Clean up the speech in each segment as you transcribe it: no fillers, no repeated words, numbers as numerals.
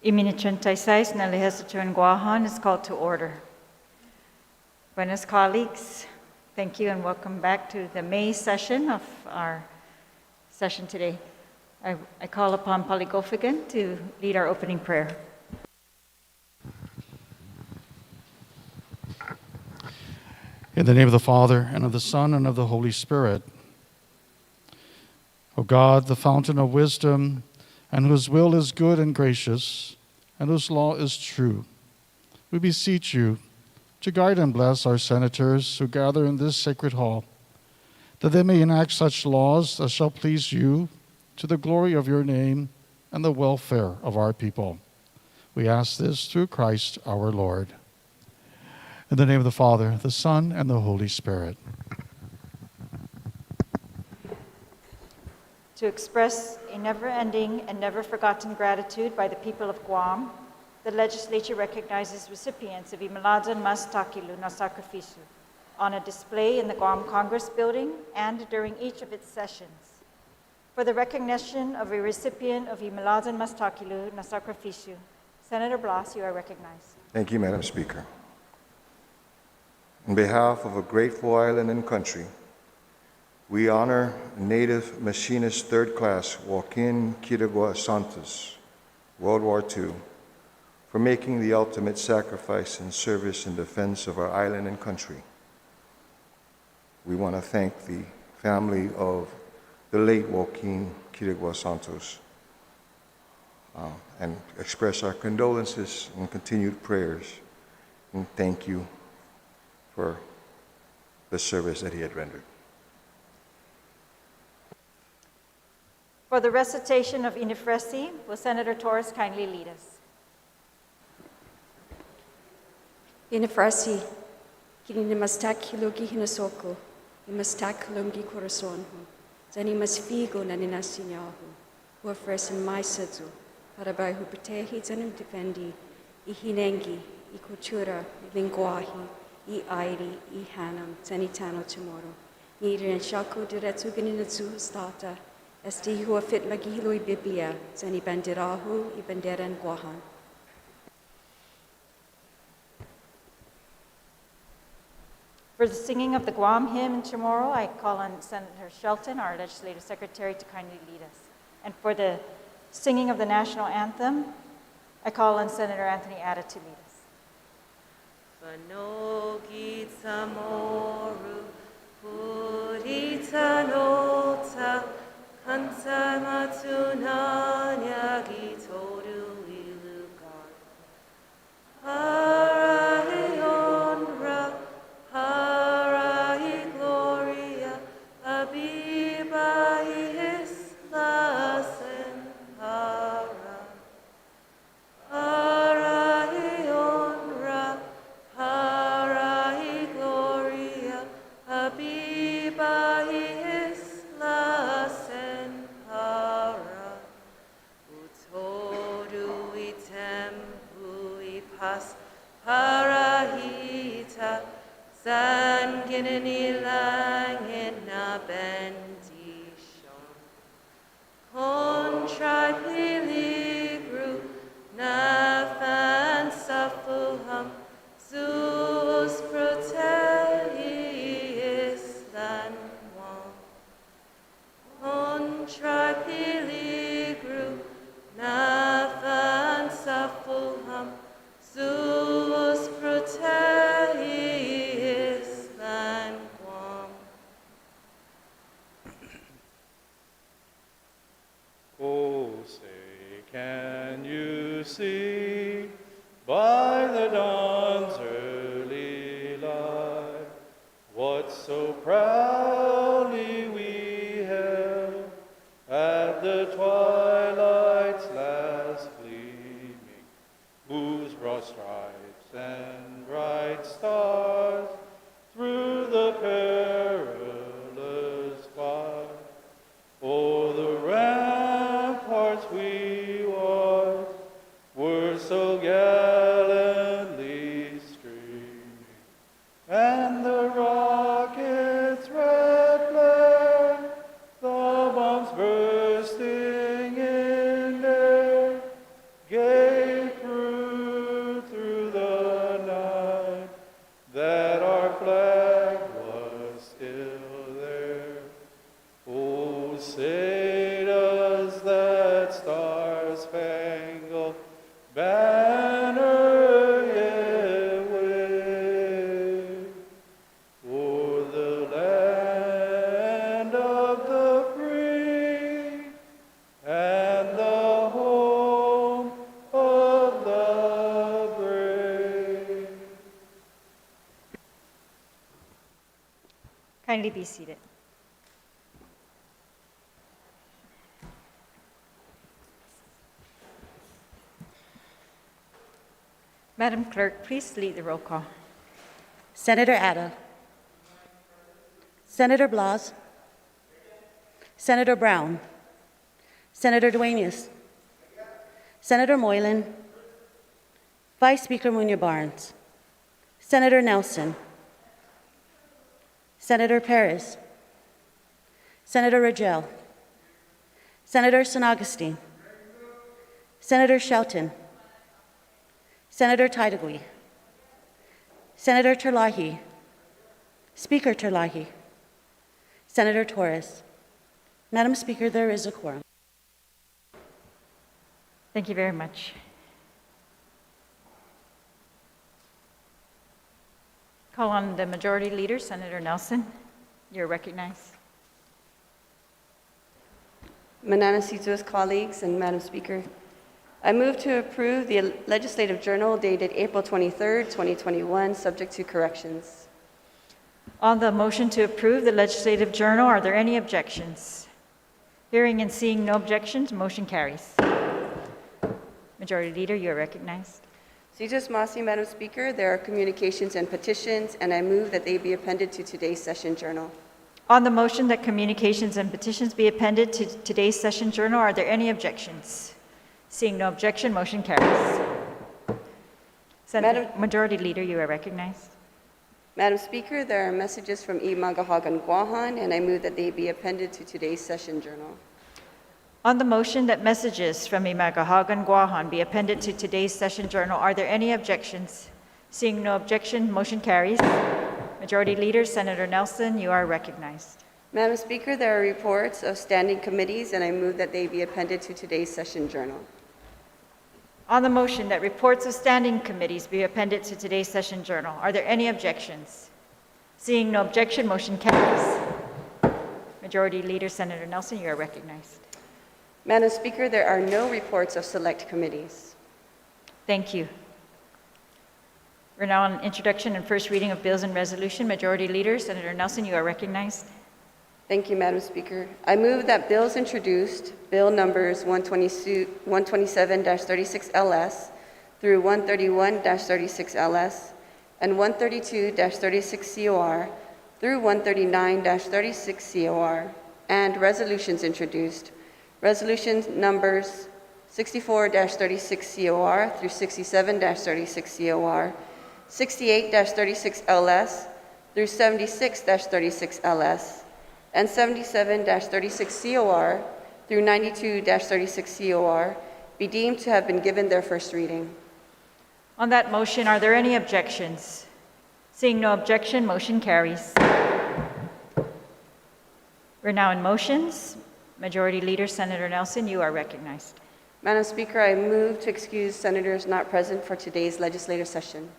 Imini 36 na Legislature in Guam is called to order. Buenos colleagues, thank you and welcome back to the May session of our session today. I call upon Paligofigan to lead our opening prayer. In the name of the Father, and of the Son, and of the Holy Spirit. O God, the fountain of wisdom, and whose will is good and gracious, and whose law is true, we beseech you to guide and bless our senators who gather in this sacred hall, that they may enact such laws as shall please you, to the glory of your name and the welfare of our people. We ask this through Christ our Lord. In the name of the Father, the Son, and the Holy Spirit. To express a never-ending and never-forgotten gratitude by the people of Guam, the legislature recognizes recipients of Imaladan Mas Takilu na Sakrificio on a display in the Guam Congress Building and during each of its sessions. For the recognition of a recipient of Imaladan Mas Takilu na Sakrificio, Senator Blas, you are recognized. Thank you, Madam Speaker. On behalf of a grateful island and country, we honor Native Machinist Third Class Joaquin Quirigua Santos, World War II, for making the ultimate sacrifice in service and defense of our island and country. We want to thank the family of the late Joaquin Quirigua Santos and express our condolences and continued prayers, and thank you for the service that he had rendered. For the recitation of Inifresi, will Senator Torres kindly lead us? Inifresi, kini mastak hilogi hinasoko, mastak hilomgi corazonhu, zani mas figo na ninasinyahu, hua fresa maisazu, para bai hupatehi zanum defendi, I hinengi, I kultura, I linguahi, I airi, I hanam, zani tano tomorrow. Nidri and shaku diretu ganinatsu stata, Esti hua fit lagi hiloi Biblia, zani bandirahu I banderan guahan. For the singing of the Guam hymn tomorrow, I call on Senator Shelton, our legislative secretary, to kindly lead us. And for the singing of the national anthem, I call on Senator Anthony Atta to lead us. Vanogi tamoru, purita nota, Kanta matunanya gitoru ilugar. Harai honra, harai gloria, abiba islas en para. Harai honra, harai gloria, abiba islas en para. Utoru I tempu I pas parahita, sanginin ilangin na bendishon. Contra piligru, nathan safuham, sus proteis than one. Contra piligru, nathan safuham, sus proteis than one. Oh, say, can you see by the dawn's early light what so proudly we held at the twilight's last gleaming, whose broad stripes and bright stars through the perilous fight o'er the ramparts we watched were so gallantly streaming, and the rockets' red flare, the bombs bursting in air, gave Kindly be seated. Madam Clerk, please lead the roll call. Senator Adda. Senator Blas. Senator Brown. Senator Duenas. Senator Moylan. Vice Speaker Munya-Barnes. Senator Nelson. Senator Perez. Senator Rangel. Senator San Augustine. Senator Shelton. Senator Taitagui. Senator Terlahi. Speaker Terlahi. Senator Torres. Madam Speaker, there is a quorum. Thank you very much. Call on the Majority Leader, Senator Nelson. You're recognized. Mananasitos colleagues and Madam Speaker, I move to approve the Legislative Journal dated April 23rd, 2021, subject to corrections. On the motion to approve the Legislative Journal, are there any objections? Hearing and seeing no objections, motion carries. Majority Leader, you are recognized. Sitos Masi, Madam Speaker, there are communications and petitions, and I move that they be appended to today's session journal. On the motion that communications and petitions be appended to today's session journal, are there any objections? Seeing no objection, motion carries. Majority Leader, you are recognized. Madam Speaker, there are messages from Imagahagan Guahan, and I move that they be appended to today's session journal. On the motion that messages from Imagahagan Guahan be appended to today's session journal, are there any objections? Seeing no objection, motion carries. Majority Leader, Senator Nelson, you are recognized. Madam Speaker, there are reports of standing committees, and I move that they be appended to today's session journal. On the motion that reports of standing committees be appended to today's session journal, are there any objections? Seeing no objection, motion carries. Majority Leader, Senator Nelson, you are recognized. Madam Speaker, there are no reports of select committees. Thank you. We're now on introduction and first reading of bills and resolution. Majority Leader, Senator Nelson, you are recognized. Thank you, Madam Speaker. I move that bills introduced, bill numbers 127-36LS through 131-36LS and 132-36COR through 139-36COR, and resolutions introduced, resolutions numbers 64-36COR through 67-36COR, 68-36LS through 76-36LS, and 77-36COR through 92-36COR be deemed to have been given their first reading. On that motion, are there any objections? Seeing no objection, motion carries. We're now in motions. Majority Leader, Senator Nelson, you are recognized. Madam Speaker, I move to excuse senators not present for today's legislative session.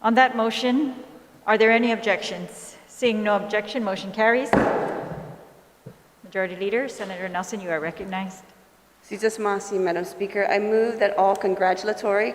On that motion, are there any objections? Seeing no objection, motion carries. Majority Leader, Senator Nelson, you are recognized. Sitos Masi, Madam Speaker, I move that all congratulatory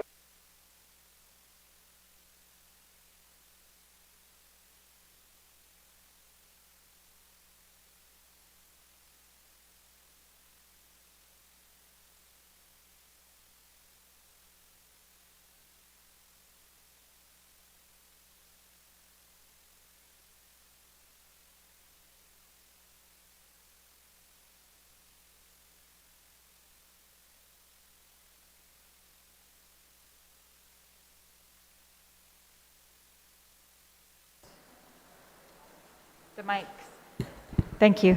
The mics. Thank you.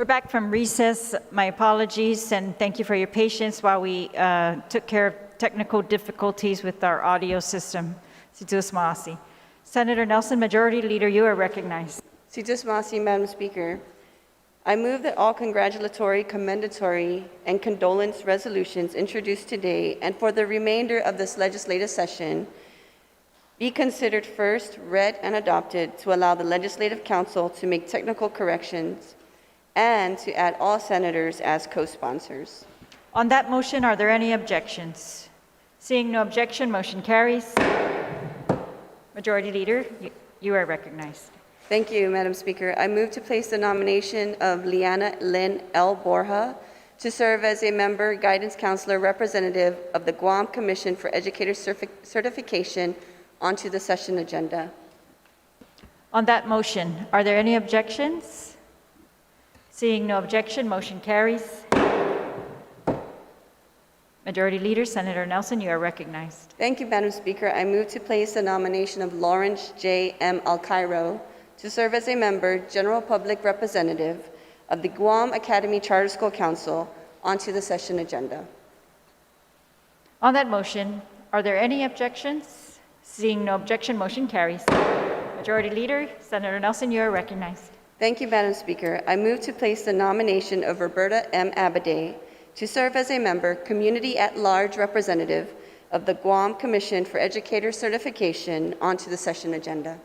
We're back from recess. My apologies, and thank you for your patience while we took care of technical difficulties with our audio system. Situs Maasi. Senator Nelson, Majority Leader, you are recognized. Situs Masi, Madam Speaker. I move that all congratulatory, commendatory, and condolence resolutions introduced today and for the remainder of this legislative session be considered first, read, and adopted to allow the Legislative Council to make technical corrections and to add all senators as co-sponsors. On that motion, are there any objections? Seeing no objection, motion carries. Majority Leader, you are recognized. Thank you, Madam Speaker. I move to place the nomination of Liana Lynn L. Borja to serve as a member, guidance counselor, representative of the Guam Commission for Educator Certification onto the session agenda. On that motion, are there any objections? Seeing no objection, motion carries. Majority Leader, Senator Nelson, you are recognized. Thank you, Madam Speaker. I move to place the nomination of Lawrence J. M. Alcairo to serve as a member, general public representative of the Guam Academy Charter School Council onto the session agenda. On that motion, are there any objections? Seeing no objection, motion carries. Majority Leader, Senator Nelson, you are recognized. Thank you, Madam Speaker. I move to place the nomination of Roberta M. Abade to serve as a member, community at-large representative of the Guam Commission for Educator Certification onto the session agenda.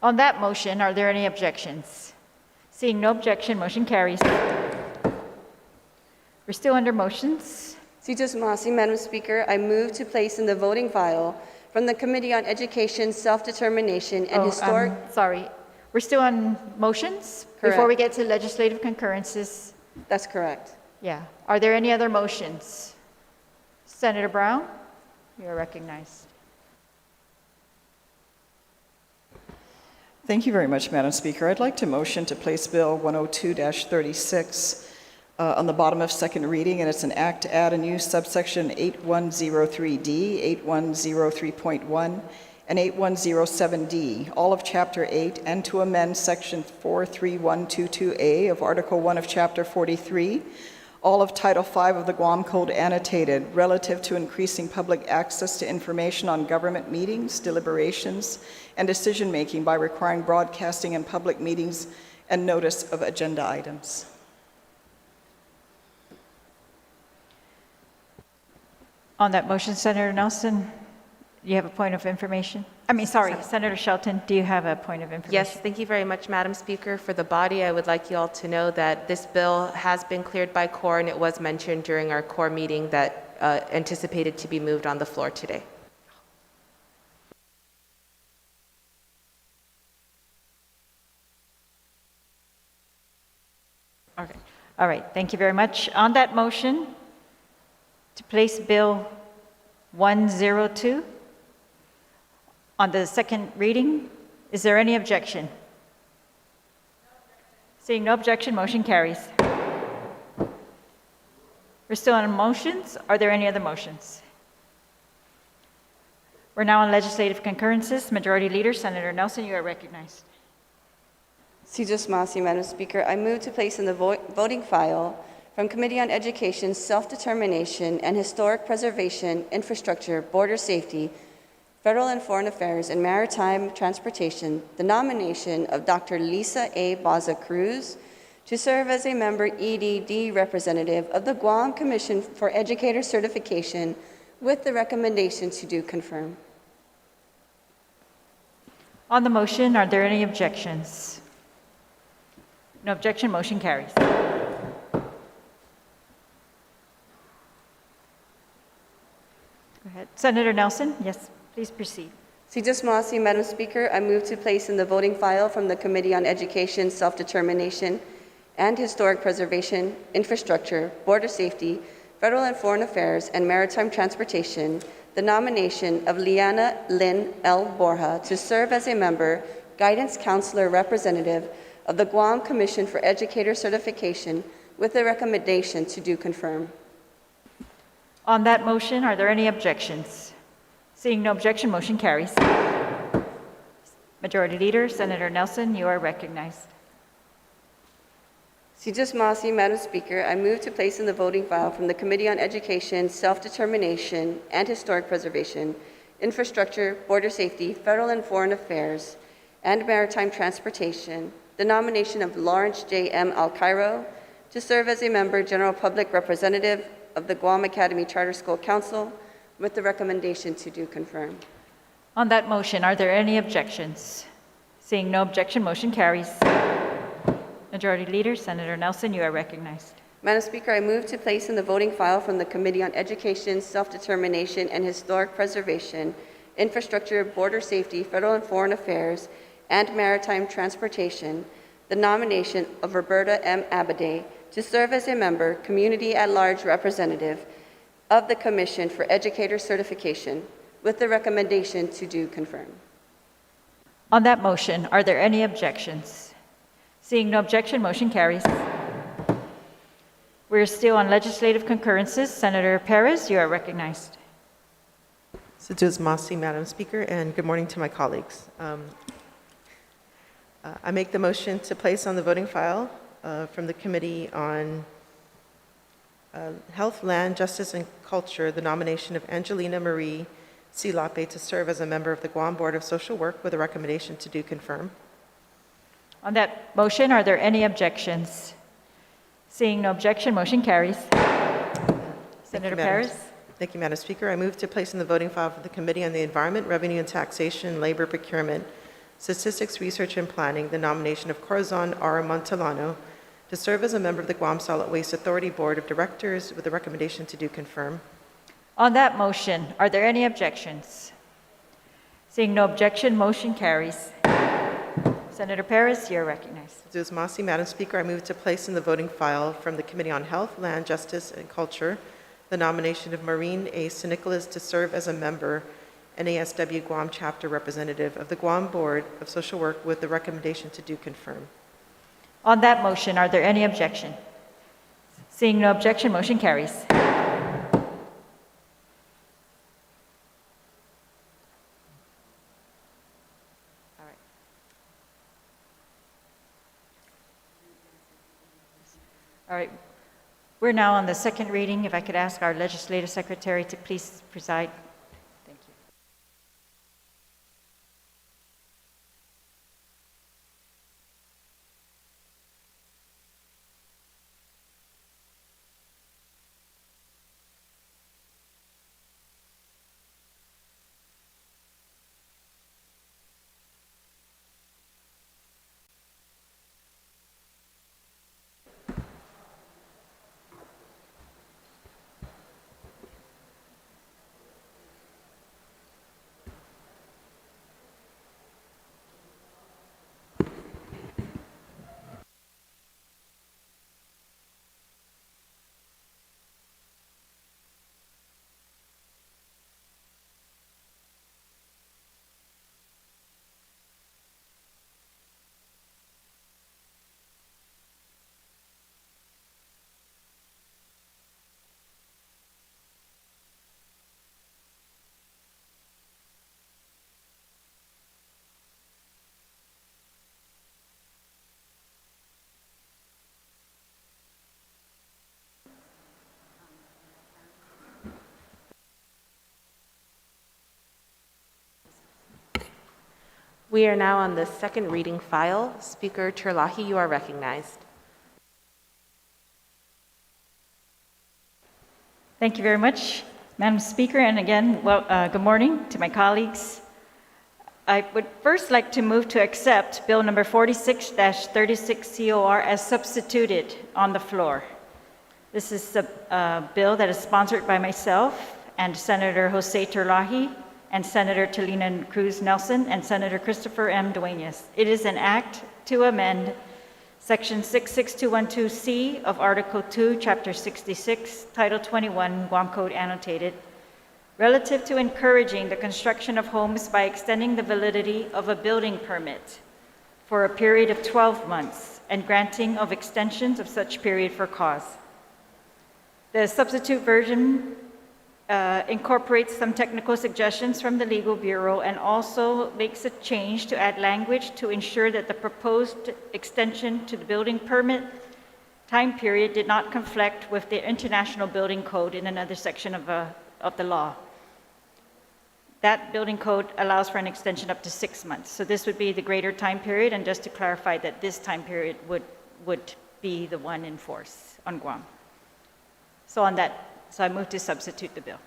On that motion, are there any objections? Seeing no objection, motion carries. We're still under motions. Situs Masi, Madam Speaker, I move to place in the voting file from the Committee on Education, Self-Determination, and Historic... Sorry. We're still on motions? Correct. Before we get to legislative concurrences? That's correct. Yeah. Are there any other motions? Senator Brown, you are recognized. Thank you very much, Madam Speaker. I'd like to motion to place Bill 102-36 on the bottom of second reading, and it's an act to add a new subsection 8103D, 8103.1, and 8107D, all of Chapter 8, and to amend Section 43122A of Article 1 of Chapter 43, all of Title 5 of the Guam Code annotated, relative to increasing public access to information on government meetings, deliberations, and decision-making by requiring broadcasting in public meetings and notice of agenda items. On that motion, Senator Nelson, you have a point of information? Senator Shelton, do you have a point of information? Yes, thank you very much, Madam Speaker. For the body, I would like you all to know that this bill has been cleared by CORE, and it was mentioned during our CORE meeting that anticipated to be moved on the floor today. Okay. All right, thank you very much. On that motion, to place Bill 102 on the second reading, is there any objection? Seeing no objection, motion carries. We're still on motions. Are there any other motions? We're now on legislative concurrences. Majority Leader, Senator Nelson, you are recognized. Situs Masi, Madam Speaker, I move to place in the voting file from Committee on Education, Self-Determination, and Historic Preservation, Infrastructure, Border Safety, Federal and Foreign Affairs, and Maritime Transportation, the nomination of Dr. Lisa A. Baza Cruz to serve as a member EDD representative of the Guam Commission for Educator Certification with the recommendation to do confirm. On the motion, are there any objections? No objection, motion carries. Go ahead. Senator Nelson, yes, please proceed. Situs Masi, Madam Speaker, I move to place in the voting file from the Committee on Education, Self-Determination, and Historic Preservation, Infrastructure, Border Safety, Federal and Foreign Affairs, and Maritime Transportation, the nomination of Liana Lynn L. Borja to serve as a member, guidance counselor representative of the Guam Commission for Educator Certification with the recommendation to do confirm. On that motion, are there any objections? Seeing no objection, motion carries. Majority Leader, Senator Nelson, you are recognized. Si Just Masi, Madam Speaker, I move to place in the voting file from the Committee on Education, Self-Determination, and Historic Preservation, Infrastructure, Border Safety, Federal and Foreign Affairs, and Maritime Transportation, the nomination of Lawrence J. M. Alcairo to serve as a member, General Public Representative of the Guam Academy Charter School Council, with the recommendation to do confirm. On that motion, are there any objections? Seeing no objection, motion carries. Majority Leader, Senator Nelson, you are recognized. Madam Speaker, I move to place in the voting file from the Committee on Education, Self-Determination, and Historic Preservation, Infrastructure, Border Safety, Federal and Foreign Affairs, and Maritime Transportation, the nomination of Roberta M. Abade to serve as a member, Community at-Large Representative of the Commission for Educator Certification, with the recommendation to do confirm. On that motion, are there any objections? Seeing no objection, motion carries. We're still on legislative concurrences. Senator Perez, you are recognized. Sajuz Masi, Madam Speaker, and good morning to my colleagues. I make the motion to place on the voting file from the Committee on Health, Land, Justice, and Culture the nomination of Angelina Marie Silape to serve as a member of the Guam Board of Social Work with a recommendation to do confirm. On that motion, are there any objections? Seeing no objection, motion carries. Senator Perez. Thank you, Madam Speaker. I move to place in the voting file for the Committee on the Environment, Revenue and Taxation, Labor Procurement, Statistics, Research, and Planning the nomination of Corazon R. Montellano to serve as a member of the Guam Solid Waste Authority Board of Directors with a recommendation to do confirm. On that motion, are there any objections? Seeing no objection, motion carries. Senator Perez, you're recognized. Sajuz Masi, Madam Speaker, I move to place in the voting file from the Committee on Health, Land, Justice, and Culture the nomination of Maureen A. Sinicolas to serve as a member, NASW Guam Chapter Representative of the Guam Board of Social Work with the recommendation to do confirm. On that motion, are there any objection? Seeing no objection, motion carries. All right. We're now on the second reading. If I could ask our Legislative Secretary to please preside. Thank you. We are now on the second reading file. Speaker Terlahi, you are recognized. Thank you very much, Madam Speaker. And again, good morning to my colleagues. I would first like to move to accept Bill number 46-36 COR as substituted on the floor. This is a bill that is sponsored by myself and Senator Jose Terlahi, and Senator Talina Cruz Nelson, and Senator Christopher M. Duenas. It is an act to amend Section 66212C of Article 2, Chapter 66, Title 21, Guam Code Annotated, relative to encouraging the construction of homes by extending the validity of a building permit for a period of 12 months and granting of extensions of such period for cause. The substitute version incorporates some technical suggestions from the Legal Bureau and also makes a change to add language to ensure that the proposed extension to the building permit time period did not conflict with the International Building Code in another section of the law. That building code allows for an extension up to 6 months. So this would be the greater time period, and just to clarify that this time period would be the one in force on Guam. So I move to substitute the bill.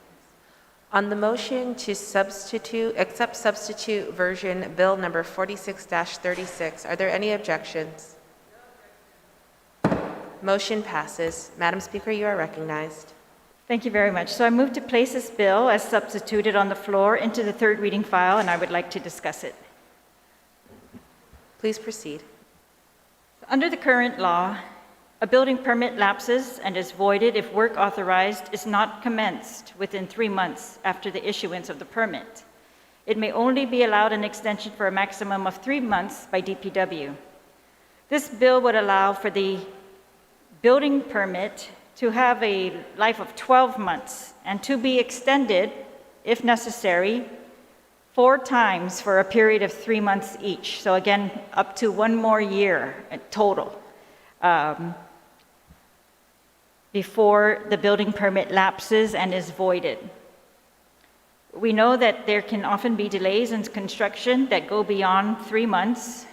On the motion to accept substitute version Bill number 46-36, are there any objections? Motion passes. Madam Speaker, you are recognized. Thank you very much. So I move to place this bill as substituted on the floor into the third reading file, and I would like to discuss it. Please proceed. Under the current law, a building permit lapses and is voided if work authorized is not commenced within 3 months after the issuance of the permit. It may only be allowed an extension for a maximum of 3 months by DPW. This bill would allow for the building permit to have a life of 12 months and to be extended, if necessary, 4 times for a period of 3 months each. So again, up to 1 more year total before the building permit lapses and is voided. We know that there can often be delays in construction that go beyond 3 months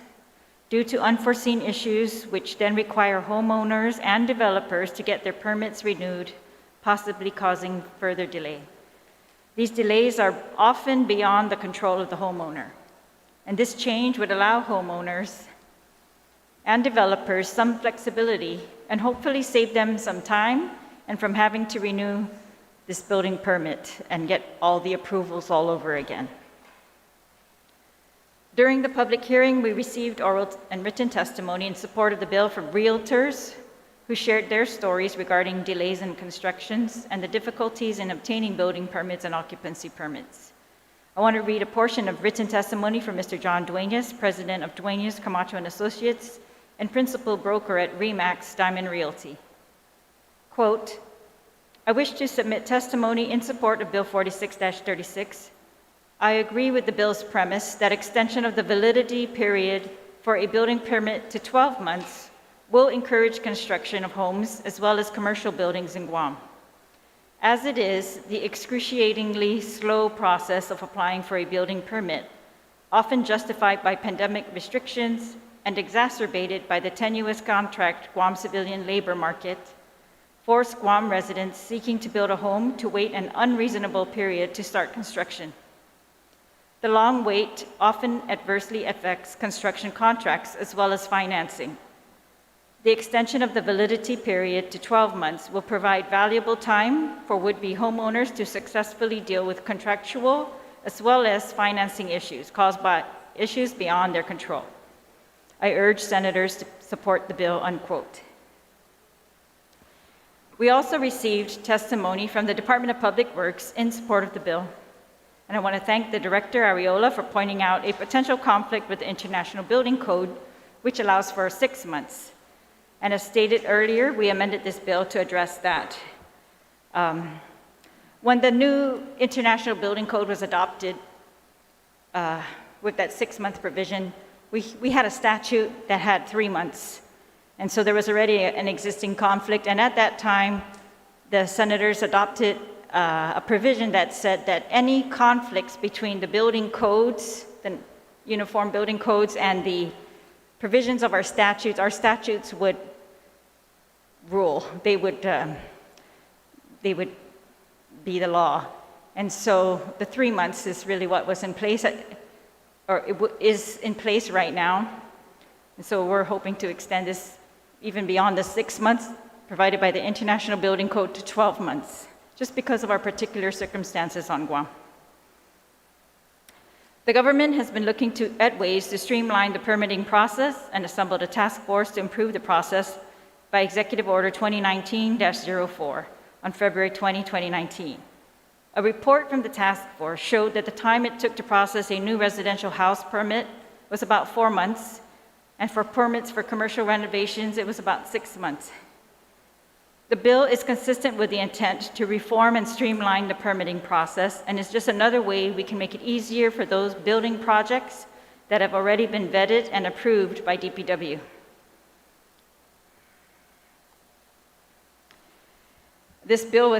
due to unforeseen issues, which then require homeowners and developers to get their permits renewed, possibly causing further delay. These delays are often beyond the control of the homeowner, and this change would allow homeowners and developers some flexibility and hopefully save them some time and from having to renew this building permit and get all the approvals all over again. During the public hearing, we received oral and written testimony in support of the bill from realtors who shared their stories regarding delays in constructions and the difficulties in obtaining building permits and occupancy permits. I want to read a portion of written testimony from Mr. John Duenas, president of Duenas, Camacho & Associates, and principal broker at RE/MAX Diamond Realty. Quote, I wish to submit testimony in support of Bill 46-36. I agree with the bill's premise that extension of the validity period for a building permit to 12 months will encourage construction of homes as well as commercial buildings in Guam. As it is, the excruciatingly slow process of applying for a building permit, often justified by pandemic restrictions and exacerbated by the tenuous contract Guam civilian labor market, forced Guam residents seeking to build a home to wait an unreasonable period to start construction. The long wait often adversely affects construction contracts as well as financing. The extension of the validity period to 12 months will provide valuable time for would-be homeowners to successfully deal with contractual as well as financing issues caused by issues beyond their control. I urge senators to support the bill, unquote. We also received testimony from the Department of Public Works in support of the bill. And I want to thank the Director Ariola for pointing out a potential conflict with the International Building Code, which allows for 6 months. And as stated earlier, we amended this bill to address that. When the new International Building Code was adopted with that 6-month provision, we had a statute that had 3 months. And so there was already an existing conflict. And at that time, the senators adopted a provision that said that any conflicts between the building codes, the uniform building codes, and the provisions of our statutes would rule. They would be the law. And so the 3 months is really what was in place, is in place right now. And so we're hoping to extend this even beyond the 6 months provided by the International Building Code to 12 months, just because of our particular circumstances on Guam. The government has been looking at ways to streamline the permitting process and assembled a task force to improve the process by Executive Order 2019-04 on February 20, 2019. A report from the task force showed that the time it took to process a new residential house permit was about 4 months, and for permits for commercial renovations, it was about 6 months. The bill is consistent with the intent to reform and streamline the permitting process, and is just another way we can make it easier for those building projects that have already been vetted and approved by DPW. This bill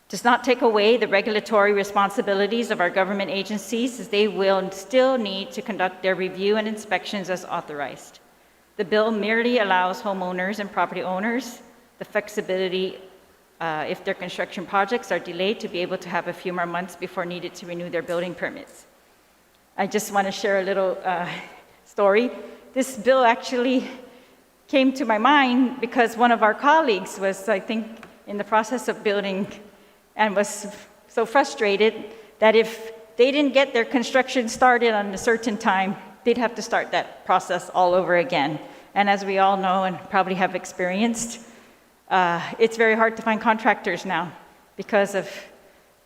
does not take away the regulatory responsibilities of our government agencies, as they will still need to conduct their review and inspections as authorized. The bill merely allows homeowners and property owners the flexibility if their construction projects are delayed to be able to have a few more months before needed to renew their building permits. I just want to share a little story. This bill actually came to my mind because one of our colleagues was, I think, in the process of building and was so frustrated that if they didn't get their construction started on a certain time, they'd have to start that process all over again. And as we all know and probably have experienced, it's very hard to find contractors now because of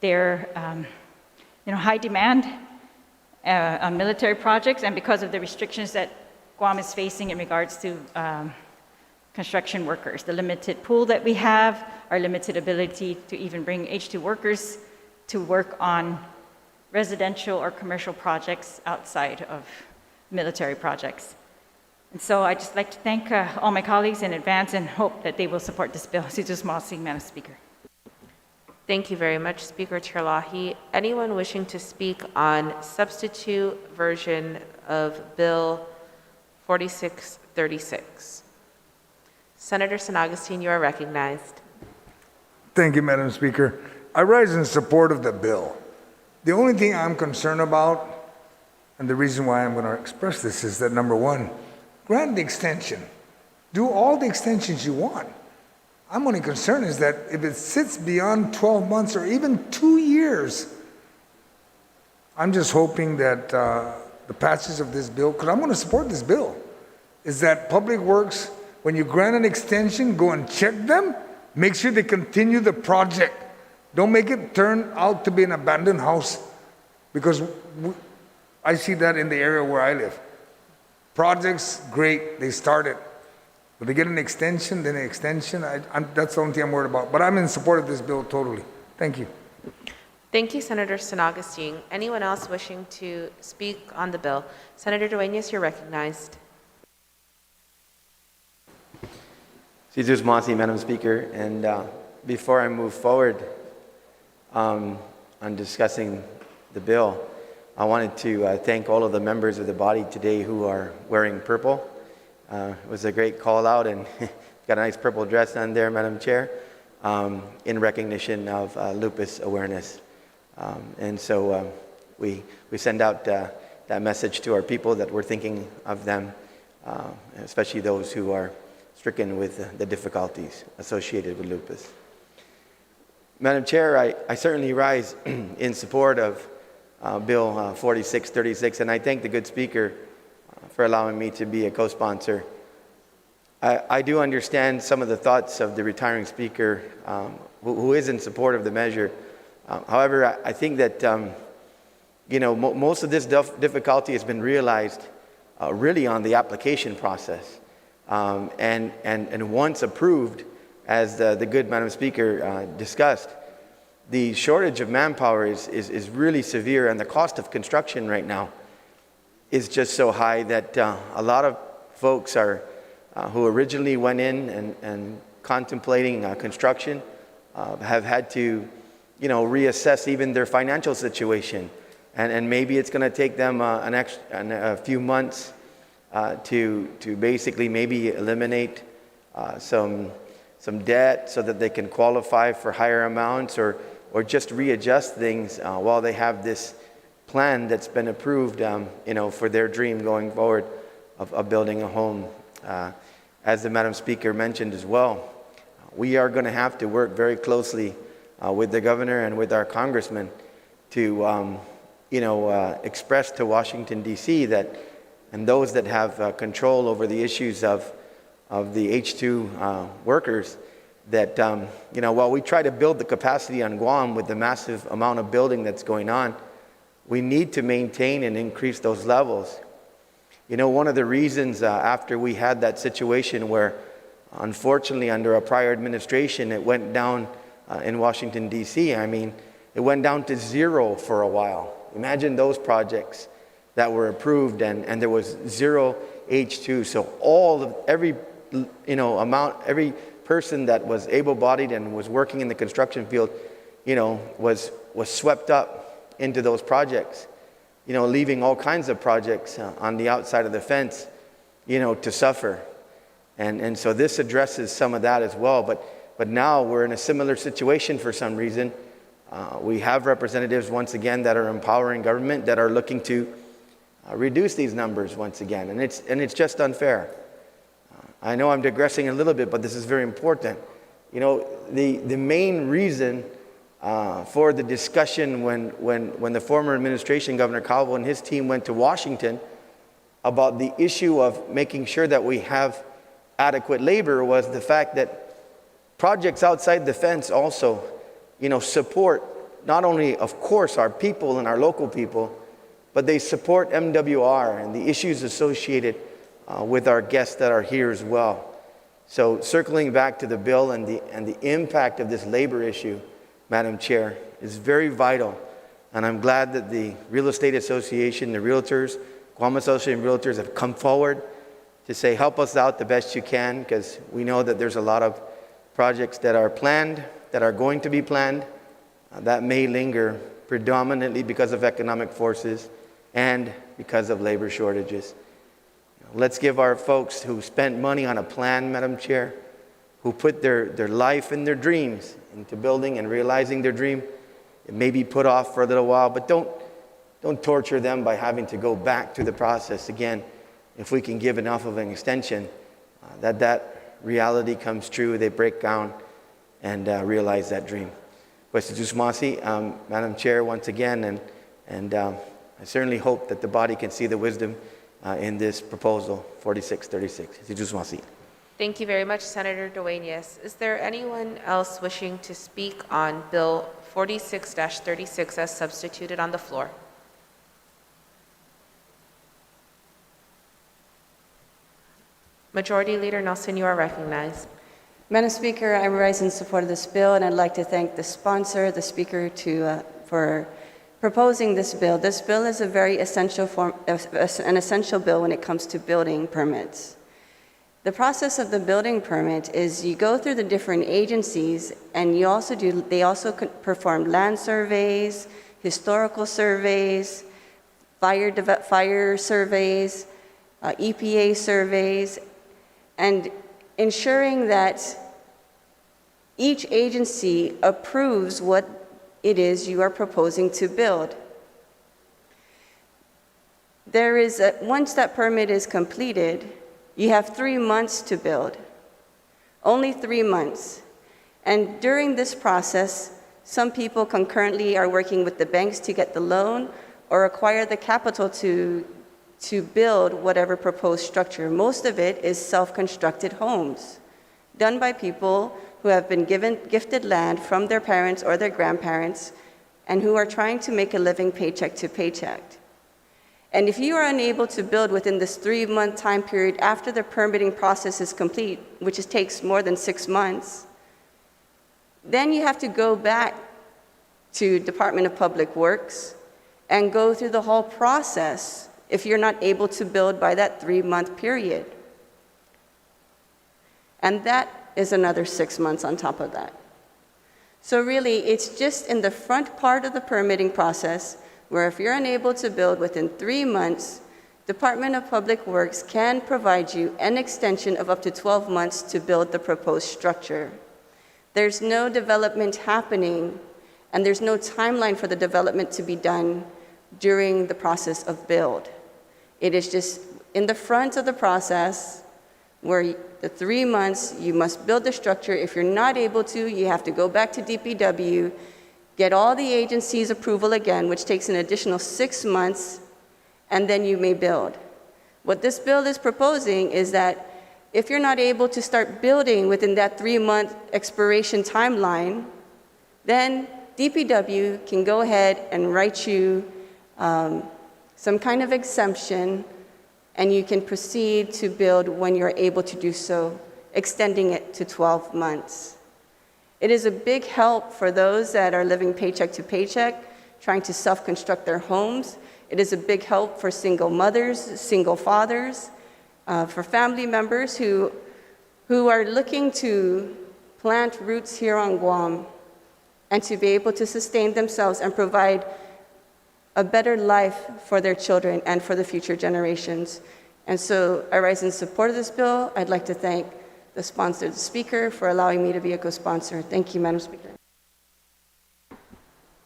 their high demand on military projects and because of the restrictions that Guam is facing in regards to construction workers. The limited pool that we have, our limited ability to even bring H-2 workers to work on residential or commercial projects outside of military projects. And so I'd just like to thank all my colleagues in advance and hope that they will support this bill. Madam Speaker. Thank you very much, Speaker Terlahi. Anyone wishing to speak on substitute version of Bill 4636? Senator San Augustine, you are recognized. Thank you, Madam Speaker. I rise in support of the bill. The only thing I'm concerned about, and the reason why I'm going to express this, is that number one, grant the extension. Do all the extensions you want. I'm only concerned is that if it sits beyond 12 months or even 2 years, I'm just hoping that the passage of this bill, because I'm going to support this bill, is that Public Works, when you grant an extension, go and check them, make sure they continue the project. Don't make it turn out to be an abandoned house, because I see that in the area where I live. Projects, great, they started. But they get an extension, then an extension. That's the only thing I'm worried about. But I'm in support of this bill totally. Thank you. Thank you, Senator San Augustine. Anyone else wishing to speak on the bill? Senator Dueñas, you're recognized. Jesus Masi, Madam Speaker, and before I move forward on discussing the bill, I wanted to thank all of the members of the body today who are wearing purple. It was a great call out, and got a nice purple dress on there, Madam Chair, in recognition of lupus awareness. And so we send out that message to our people that we're thinking of them, especially those who are stricken with the difficulties associated with lupus. Madam Chair, I certainly rise in support of Bill 4636, and I thank the good speaker for allowing me to be a co-sponsor. I do understand some of the thoughts of the retiring speaker who is in support of the measure. However, I think that most of this difficulty has been realized really on the application process. And once approved, as the good Madam Speaker discussed, the shortage of manpower is really severe, and the cost of construction right now is just so high that a lot of folks who originally went in and contemplating construction have had to reassess even their financial situation, and maybe it's going to take them a few months to basically maybe eliminate some debt so that they can qualify for higher amounts, or just readjust things while they have this plan that's been approved for their dream going forward of building a home. As the Madam Speaker mentioned as well, we are going to have to work very closely with the governor and with our congressman to express to Washington D.C. that, and those that have control over the issues of the H-2 workers, that while we try to build the capacity on Guam with the massive amount of building that's going on, we need to maintain and increase those levels. One of the reasons after we had that situation where, unfortunately, under a prior administration, it went down in Washington, D.C., it went down to zero for a while. Imagine those projects that were approved and there was zero H-2. So every person that was able-bodied and was working in the construction field, was swept up into those projects, leaving all kinds of projects on the outside of the fence, to suffer. And so this addresses some of that as well. But now we're in a similar situation for some reason. We have representatives, once again, that are empowering government, that are looking to reduce these numbers once again. And it's just unfair. I know I'm digressing a little bit, but this is very important. The main reason for the discussion when the former administration, Governor Calvo and his team went to Washington about the issue of making sure that we have adequate labor was the fact that projects outside the fence also, support not only, of course, our people and our local people, but they support MWR and the issues associated with our guests that are here as well. So circling back to the bill and the impact of this labor issue, Madam Chair, is very vital. And I'm glad that the Real Estate Association, the realtors, Guam Association of Realtors have come forward to say, help us out the best you can, because we know that there's a lot of projects that are planned, that are going to be planned, that may linger predominantly because of economic forces and because of labor shortages. Let's give our folks who spent money on a plan, Madam Chair, who put their life and their dreams into building and realizing their dream. It may be put off for a little while, but don't torture them by having to go back to the process again. If we can give enough of an extension, that reality comes true, they break down and realize that dream. Pues Masi, Madam Chair, once again, and I certainly hope that the body can see the wisdom in this proposal 4636. Thank you very much, Senator Dueñas. Is there anyone else wishing to speak on Bill 46-36 as substituted on the floor? Majority Leader Nelson, you are recognized. Madam Speaker, I rise in support of this bill, and I'd like to thank the sponsor, the Speaker, for proposing this bill. This bill is a very essential an essential bill when it comes to building permits. The process of the building permit is you go through the different agencies, and they also perform land surveys, historical surveys, fire surveys, EPA surveys, and ensuring that each agency approves what it is you are proposing to build. Once that permit is completed, you have 3 months to build. Only 3 months. And during this process, some people concurrently are working with the banks to get the loan or acquire the capital to build whatever proposed structure. Most of it is self-constructed homes done by people who have been gifted land from their parents or their grandparents and who are trying to make a living paycheck to paycheck. And if you are unable to build within this 3-month time period after the permitting process is complete, which takes more than 6 months, then you have to go back to Department of Public Works and go through the whole process if you're not able to build by that 3-month period. And that is another 6 months on top of that. So really, it's just in the front part of the permitting process where if you're unable to build within 3 months, Department of Public Works can provide you an extension of up to 12 months to build the proposed structure. There's no development happening, and there's no timeline for the development to be done during the process of build. It is just in the front of the process where the 3 months you must build the structure. If you're not able to, you have to go back to DPW, get all the agencies' approval again, which takes an additional 6 months, and then you may build. What this bill is proposing is that if you're not able to start building within that 3-month expiration timeline, then DPW can go ahead and write you some kind of exemption, and you can proceed to build when you're able to do so, extending it to 12 months. It is a big help for those that are living paycheck to paycheck, trying to self-construct their homes. It is a big help for single mothers, single fathers, for family members who who are looking to plant roots here on Guam and to be able to sustain themselves and provide a better life for their children and for the future generations. And so I rise in support of this bill. I'd like to thank the sponsor, the speaker, for allowing me to be a co-sponsor. Thank you, Madam Speaker.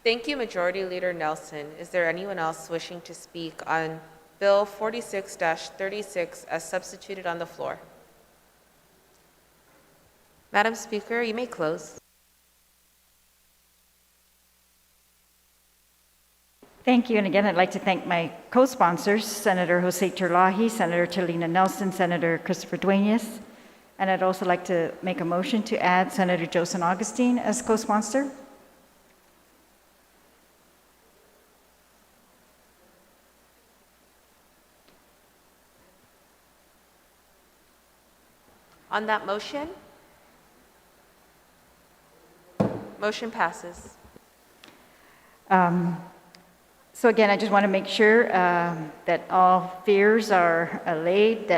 Thank you, Majority Leader Nelson. Is there anyone else wishing to speak on Bill 46-36 as substituted on the floor? Madam Speaker, you may close. Thank you. And again, I'd like to thank my co-sponsors, Senator Jose Terlahi, Senator Talina Nelson, Senator Christopher Duenas. And I'd also like to make a motion to add Senator Joe San Augustine as co-sponsor. On that motion? Motion passes. So again, I just want to make sure that all fears are allayed,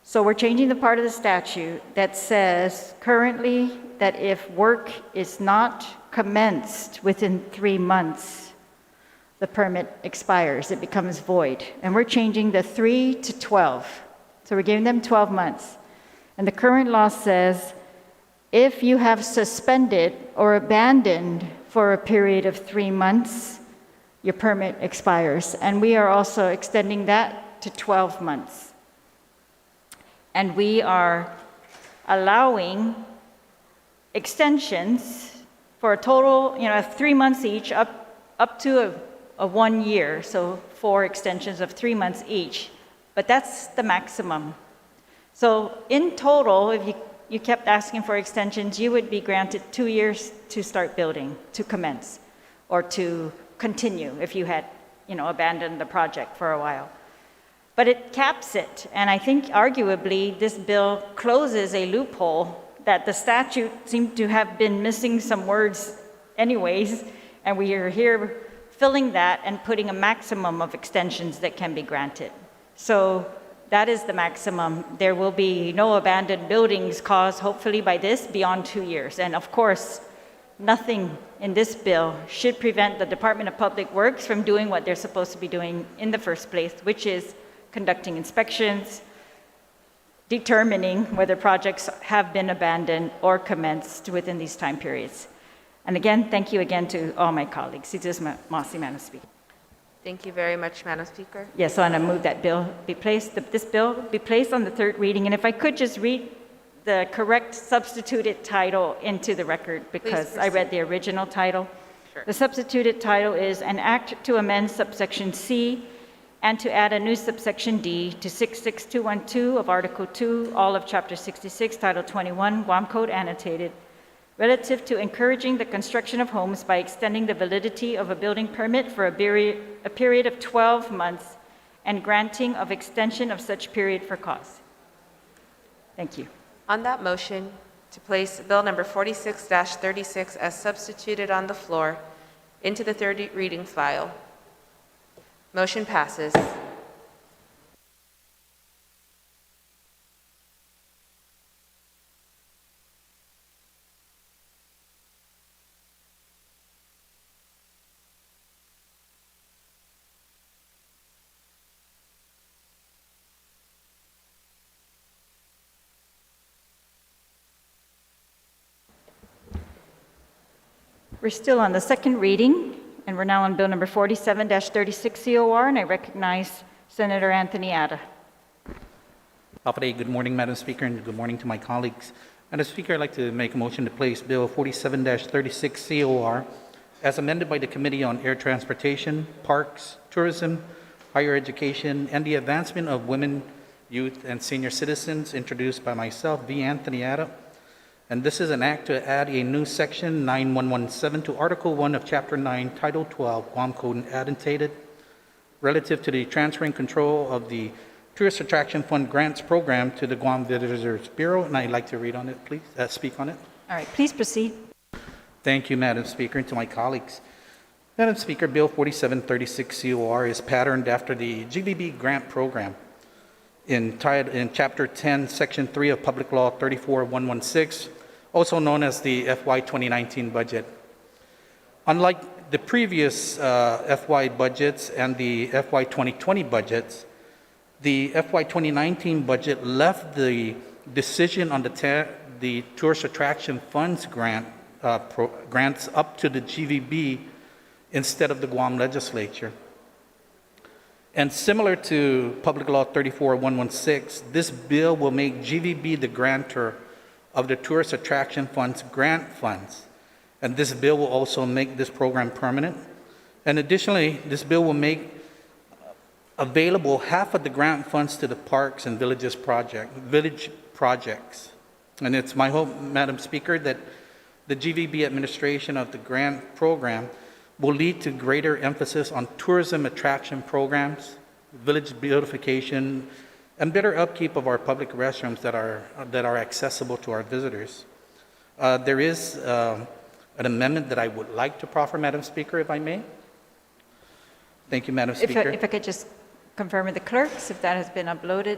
so we're changing the part of the statute that says currently that if work is not commenced within 3 months, the permit expires, it becomes void. And we're changing the 3 to 12. So we're giving them 12 months. And the current law says if you have suspended or abandoned for a period of 3 months, your permit expires. And we are also extending that to 12 months. And we are allowing extensions for a total, of 3 months each, up to a 1 year. So 4 extensions of 3 months each. But that's the maximum. So in total, if you kept asking for extensions, you would be granted 2 years to start building, to commence, or to continue if you had, abandoned the project for a while. But it caps it, and I think arguably this bill closes a loophole that the statute seemed to have been missing some words anyways, and we are here filling that and putting a maximum of extensions that can be granted. So that is the maximum. There will be no abandoned buildings caused, hopefully, by this beyond 2 years. And of course, nothing in this bill should prevent the Department of Public Works from doing what they're supposed to be doing in the first place, which is conducting inspections, determining whether projects have been abandoned or commenced within these time periods. And again, thank you again to all my colleagues. This Masi, Madam Speaker. Thank you very much, Madam Speaker. Yes, so I'm going to move that this bill be placed on the third reading. And if I could just read the correct substituted title into the record, because I read the original title. Sure. The substituted title is An Act to Amend Subsection C and to add a new subsection D to 66212 of Article 2, all of Chapter 66, Title 21, Guam Code Annotated, relative to encouraging the construction of homes by extending the validity of a building permit for a period of 12 months and granting of extension of such period for cause. Thank you. On that motion, to place Bill number 46-36 as substituted on the floor into the third reading file. Motion passes. We're still on the second reading, and we're now on Bill number 47-36 COR, and I recognize Senator Anthony Atta. Good morning, Madam Speaker, and good morning to my colleagues. Madam Speaker, I'd like to make a motion to place Bill 47-36 COR as amended by the Committee on Air Transportation, Parks, Tourism, Higher Education, and the Advancement of Women, Youth, and Senior Citizens, introduced by myself, V. Anthony Atta. And this is an act to add a new section 9117 to Article 1 of Chapter 9, Title 12, Guam Code Annotated, relative to the transferring control of the Tourist Attraction Fund Grants Program to the Guam Visitors Bureau. And I'd like to read on it, please, speak on it. All right, please proceed. Thank you, Madam Speaker, and to my colleagues. Madam Speaker, Bill 4736 COR is patterned after the GVB grant program. in Chapter 10, Section 3 of Public Law 34116, also known as the FY 2019 budget. Unlike the previous FY budgets and the FY 2020 budgets, the FY 2019 budget left the decision on the Tourist Attraction Funds grants up to the GVB instead of the Guam Legislature. And similar to Public Law 34116, this bill will make GVB the grantor of the Tourist Attraction Funds grant funds. And this bill will also make this program permanent. And additionally, this bill will make available half of the grant funds to the parks and village projects. And it's my hope, Madam Speaker, that the GVB administration of the grant program will lead to greater emphasis on tourism attraction programs, village beautification, and better upkeep of our public restrooms that are accessible to our visitors. There is an amendment that I would like to proffer, Madam Speaker, if I may. Thank you, Madam Speaker. If I could just confirm with the clerks if that has been uploaded.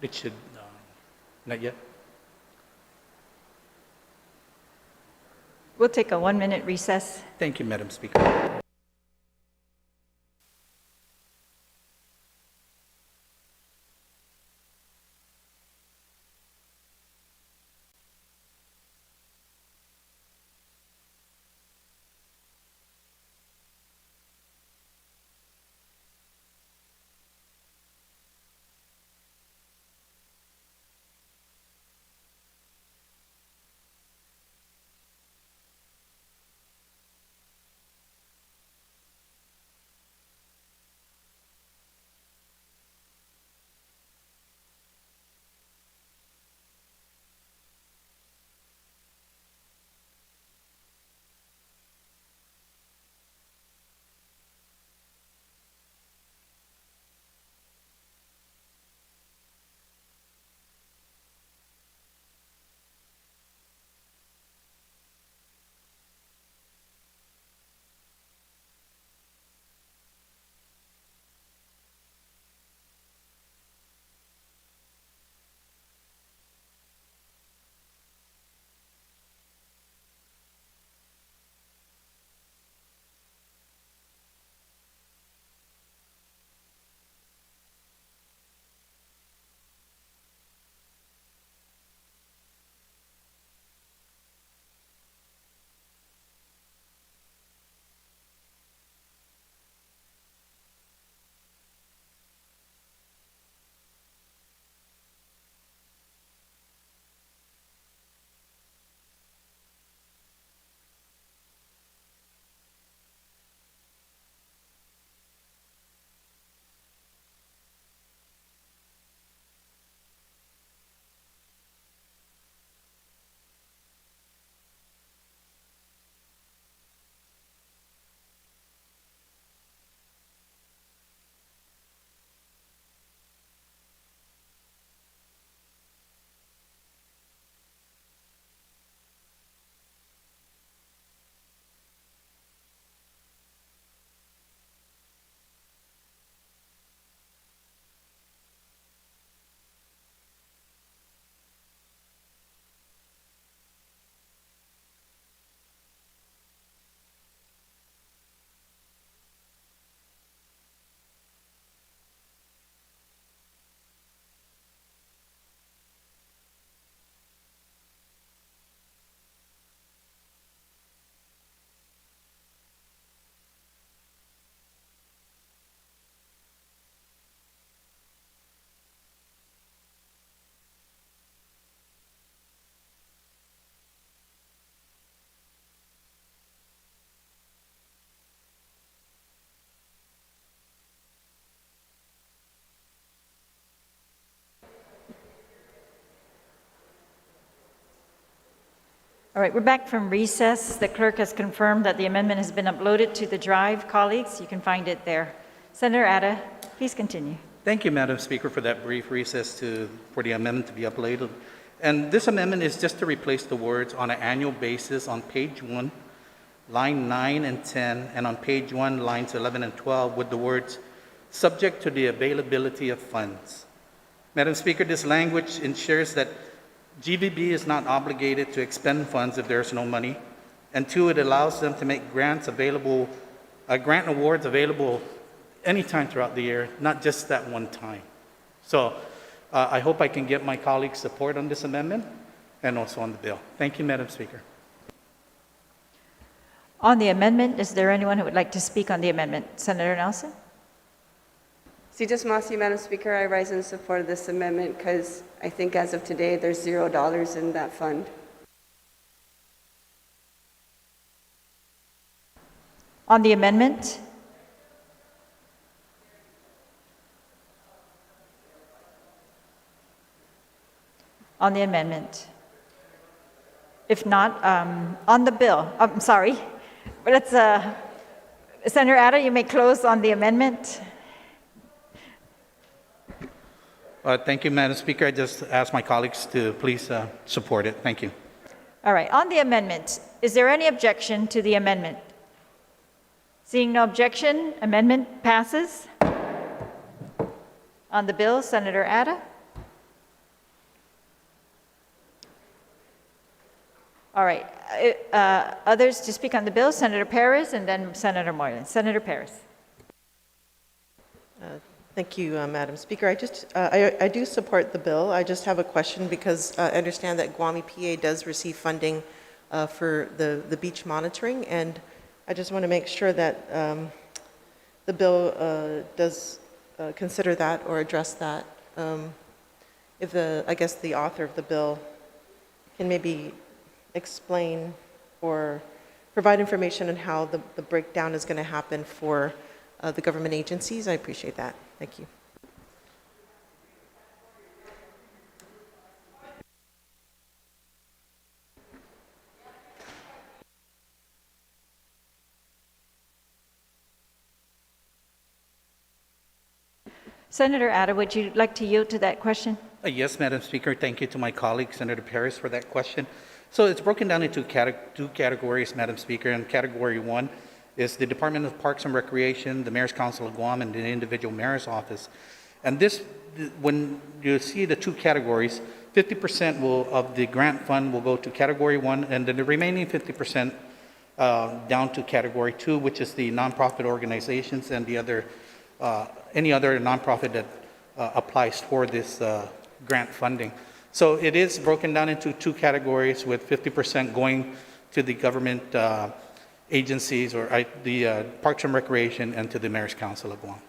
It should, not yet. We'll take a 1-minute recess. Thank you, Madam Speaker. All right, we're back from recess. The clerk has confirmed that the amendment has been uploaded to the drive. Colleagues, you can find it there. Senator Atta, please continue. Thank you, Madam Speaker, for that brief recess for the amendment to be uploaded. And this amendment is just to replace the words "on an annual basis" on page 1, line 9 and 10, and on page 1, lines 11 and 12, with the words "subject to the availability of funds." Madam Speaker, this language ensures that GVB is not obligated to expend funds if there's no money. And two, it allows them to make grant awards available anytime throughout the year, not just that one time. So I hope I can get my colleagues' support on this amendment and also on the bill. Thank you, Madam Speaker. On the amendment, is there anyone who would like to speak on the amendment? Senator Nelson? Si Diyos Masi, Madam Speaker, I rise in support of this amendment because I think as of today, there's $0 in that fund. On the amendment? On the amendment? If not, on the bill, I'm sorry. But let's, Senator Atta, you may close on the amendment. Thank you, Madam Speaker. I just ask my colleagues to please support it. Thank you. All right, on the amendment, is there any objection to the amendment? Seeing no objection, amendment passes. On the bill, Senator Atta. All right, others to speak on the bill, Senator Perez and then Senator Moylan. Senator Perez. Thank you, Madam Speaker. I do support the bill. I just have a question because I understand that Guam EPA does receive funding for the beach monitoring, and I just want to make sure that the bill does consider that or address that. If I guess the author of the bill can maybe explain or provide information on how the breakdown is going to happen for the government agencies, I appreciate that. Thank you. Senator Atta, would you like to yield to that question? Yes, Madam Speaker. Thank you to my colleague, Senator Perez, for that question. So it's broken down into two categories, Madam Speaker. And category 1 is the Department of Parks and Recreation, the Mayor's Council of Guam, and the individual mayor's office. And this, when you see the two categories, 50% of the grant fund will go to category 1, and then the remaining 50% down to category 2, which is the nonprofit organizations and the other any other nonprofit that applies for this grant funding. So it is broken down into two categories, with 50% going to the government agencies or the Parks and Recreation and to the Mayor's Council of Guam.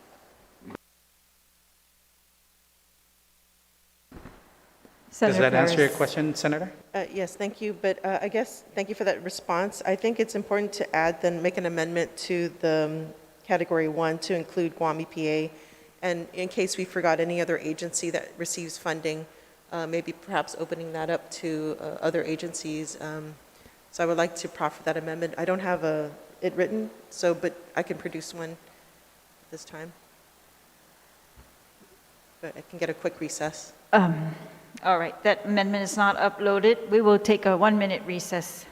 Senator Does that Perez. answer your question, Senator? Yes, thank you. But I guess, thank you for that response. I think it's important to add, then make an amendment to the category 1 to include Guam EPA. And in case we forgot any other agency that receives funding, maybe perhaps opening that up to other agencies. So I would like to proffer that amendment. I don't have it written, but I can produce one this time. But I can get a quick recess. All right, that amendment is not uploaded. We will take a 1-minute recess.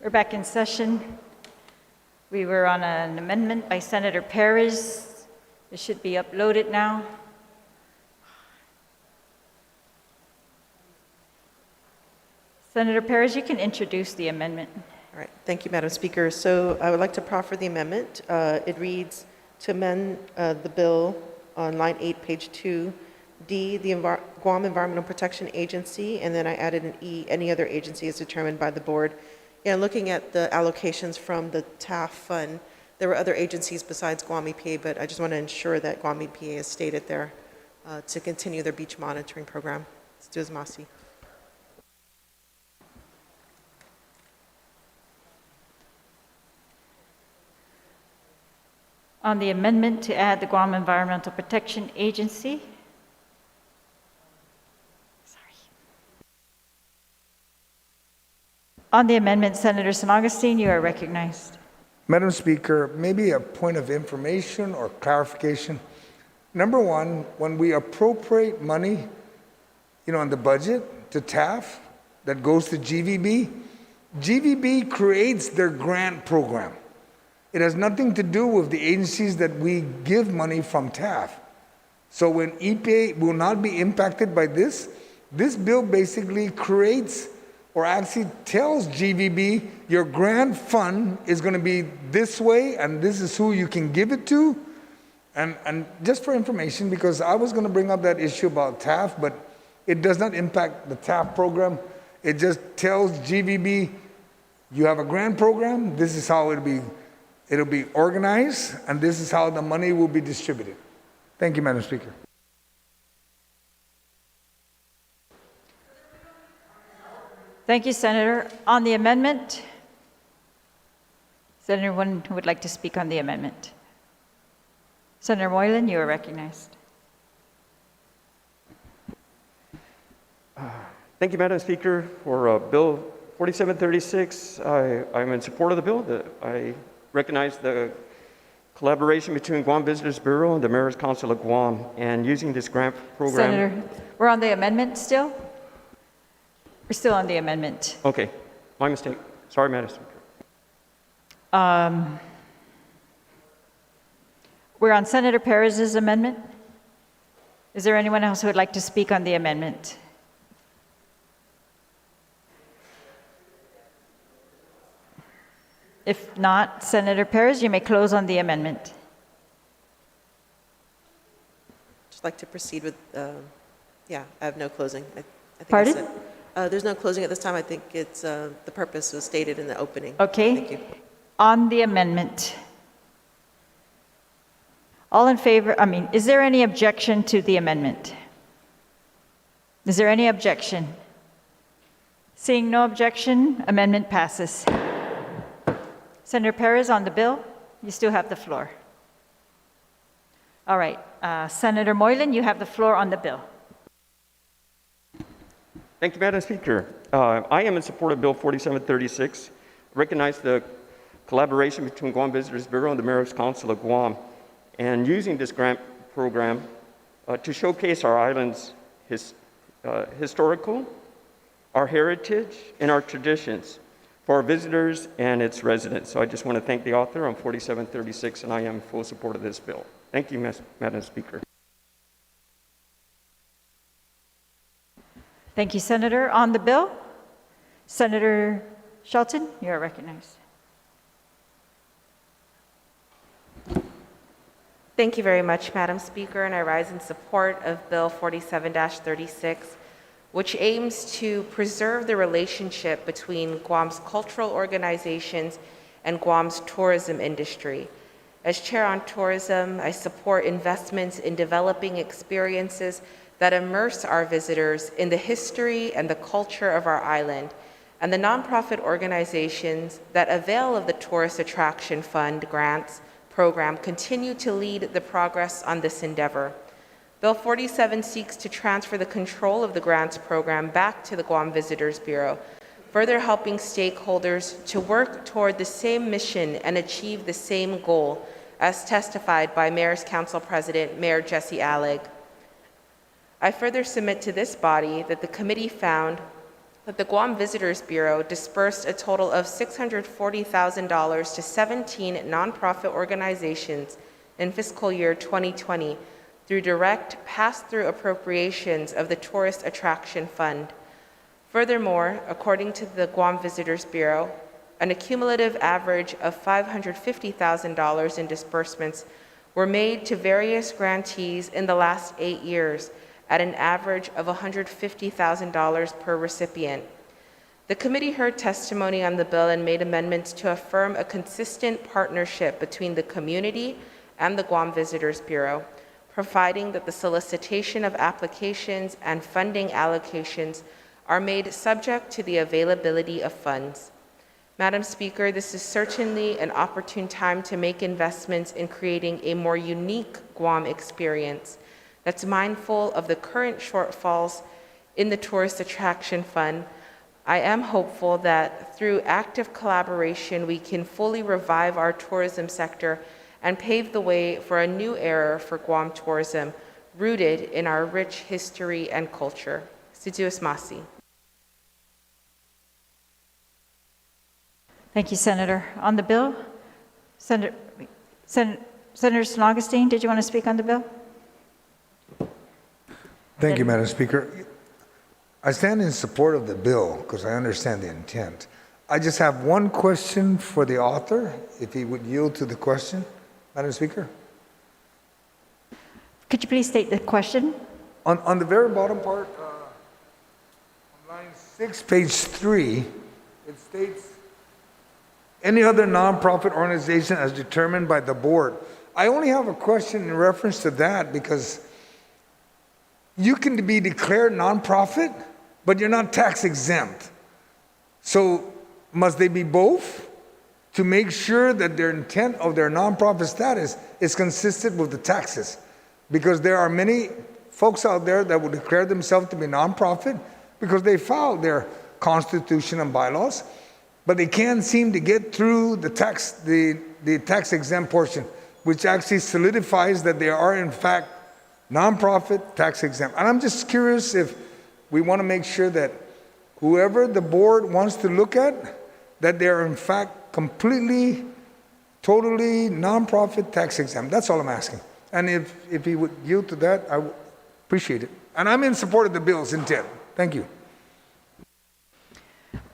We're back in session. We were on an amendment by Senator Perez. It should be uploaded now. Senator Perez, you can introduce the amendment. All right, thank you, Madam Speaker. So I would like to proffer the amendment. It reads to amend the bill on line 8, page 2, D, the Guam Environmental Protection Agency, and then I added an E, any other agency is determined by the board. And looking at the allocations from the TAF fund, there were other agencies besides Guam EPA, but I just want to ensure that Guam EPA is stated there to continue their beach monitoring program. Let's do as Masi. On the amendment to add the Guam Environmental Protection Agency. On the amendment, Senator San Augustine, you are recognized. Madam Speaker, maybe a point of information or clarification. Number one, when we appropriate money, in the budget to TAF that goes to GVB, GVB creates their grant program. It has nothing to do with the agencies that we give money from TAF. So when EPA will not be impacted by this bill basically creates or actually tells GVB, your grant fund is going to be this way, and this is who you can give it to. And just for information, because I was going to bring up that issue about TAF, but it does not impact the TAF program. It just tells GVB, you have a grant program, this is how it'll be organized, and this is how the money will be distributed. Thank you, Madam Speaker. Thank you, Senator. On the amendment, is there anyone who would like to speak on the amendment? Senator Moylan, you are recognized. Thank you, Madam Speaker. For Bill 4736, I'm in support of the bill. I recognize the collaboration between Guam Visitors Bureau and the Mayor's Council of Guam, and using this grant program. Senator, we're on the amendment still? We're still on the amendment. Okay, my mistake. Sorry, Madam Speaker. We're on Senator Perez's amendment. Is there anyone else who would like to speak on the amendment? If not, Senator Perez, you may close on the amendment. Just like to proceed with, I have no closing. I think Pardon? that's it. There's no closing at this time. I think it's the purpose was stated in the opening. Okay. Thank you. On the amendment. All in favor, is there any objection to the amendment? Is there any objection? Seeing no objection, amendment passes. Senator Perez, on the bill, you still have the floor. All right, Senator Moylan, you have the floor on the bill. Thank you, Madam Speaker. I am in support of Bill 4736. Recognize the collaboration between Guam Visitors Bureau and the Mayor's Council of Guam, and using this grant program to showcase our island's historical, our heritage, and our traditions for our visitors and its residents. So I just want to thank the author on 4736, and I am in full support of this bill. Thank you, Madam Speaker. Thank you, Senator. On the bill, Senator Shelton, you are recognized. Thank you very much, Madam Speaker, and I rise in support of Bill 47-36, which aims to preserve the relationship between Guam's cultural organizations and Guam's tourism industry. As Chair on Tourism, I support investments in developing experiences that immerse our visitors in the history and the culture of our island, and the nonprofit organizations that avail of the Tourist Attraction Fund grants program continue to lead the progress on this endeavor. Bill 47 seeks to transfer the control of the grants program back to the Guam Visitors Bureau, further helping stakeholders to work toward the same mission and achieve the same goal, as testified by Mayor's Council President, Mayor Jesse Alleg. I further submit to this body that the committee found that the Guam Visitors Bureau dispersed a total of $640,000 to 17 nonprofit organizations in fiscal year 2020 through direct pass-through appropriations of the Tourist Attraction Fund. Furthermore, according to the Guam Visitors Bureau, an accumulative average of $550,000 in disbursements were made to various grantees in the last 8 years at an average of $150,000 per recipient. The committee heard testimony on the bill and made amendments to affirm a consistent partnership between the community and the Guam Visitors Bureau, providing that the solicitation of applications and funding allocations are made subject to the availability of funds. Madam Speaker, this is certainly an opportune time to make investments in creating a more unique Guam experience that's mindful of the current shortfalls in the Tourist Attraction Fund. I am hopeful that through active collaboration, we can fully revive our tourism sector and pave the way for a new era for Guam tourism, rooted in our rich history and culture. Sidious Masi. Thank you, Senator. On the bill, Senator Augustine, did you want to speak on the bill? Thank you, Madam Speaker. I stand in support of the bill because I understand the intent. I just have one question for the author, if he would yield to the question, Madam Speaker. Could you please state the question? On the very bottom part, on line 6, page 3, it states, any other nonprofit organization as determined by the board. I only have a question in reference to that because you can be declared nonprofit, but you're not tax exempt. So must they be both to make sure that their intent of their nonprofit status is consistent with the taxes? Because there are many folks out there that will declare themselves to be nonprofit because they filed their constitution and bylaws, but they can't seem to get through the tax exempt portion, which actually solidifies that they are in fact nonprofit, tax exempt. And I'm just curious if we want to make sure that whoever the board wants to look at, that they're in fact completely, totally nonprofit, tax exempt. That's all I'm asking. And if he would yield to that, I would appreciate it. And I'm in support of the bill's intent. Thank you.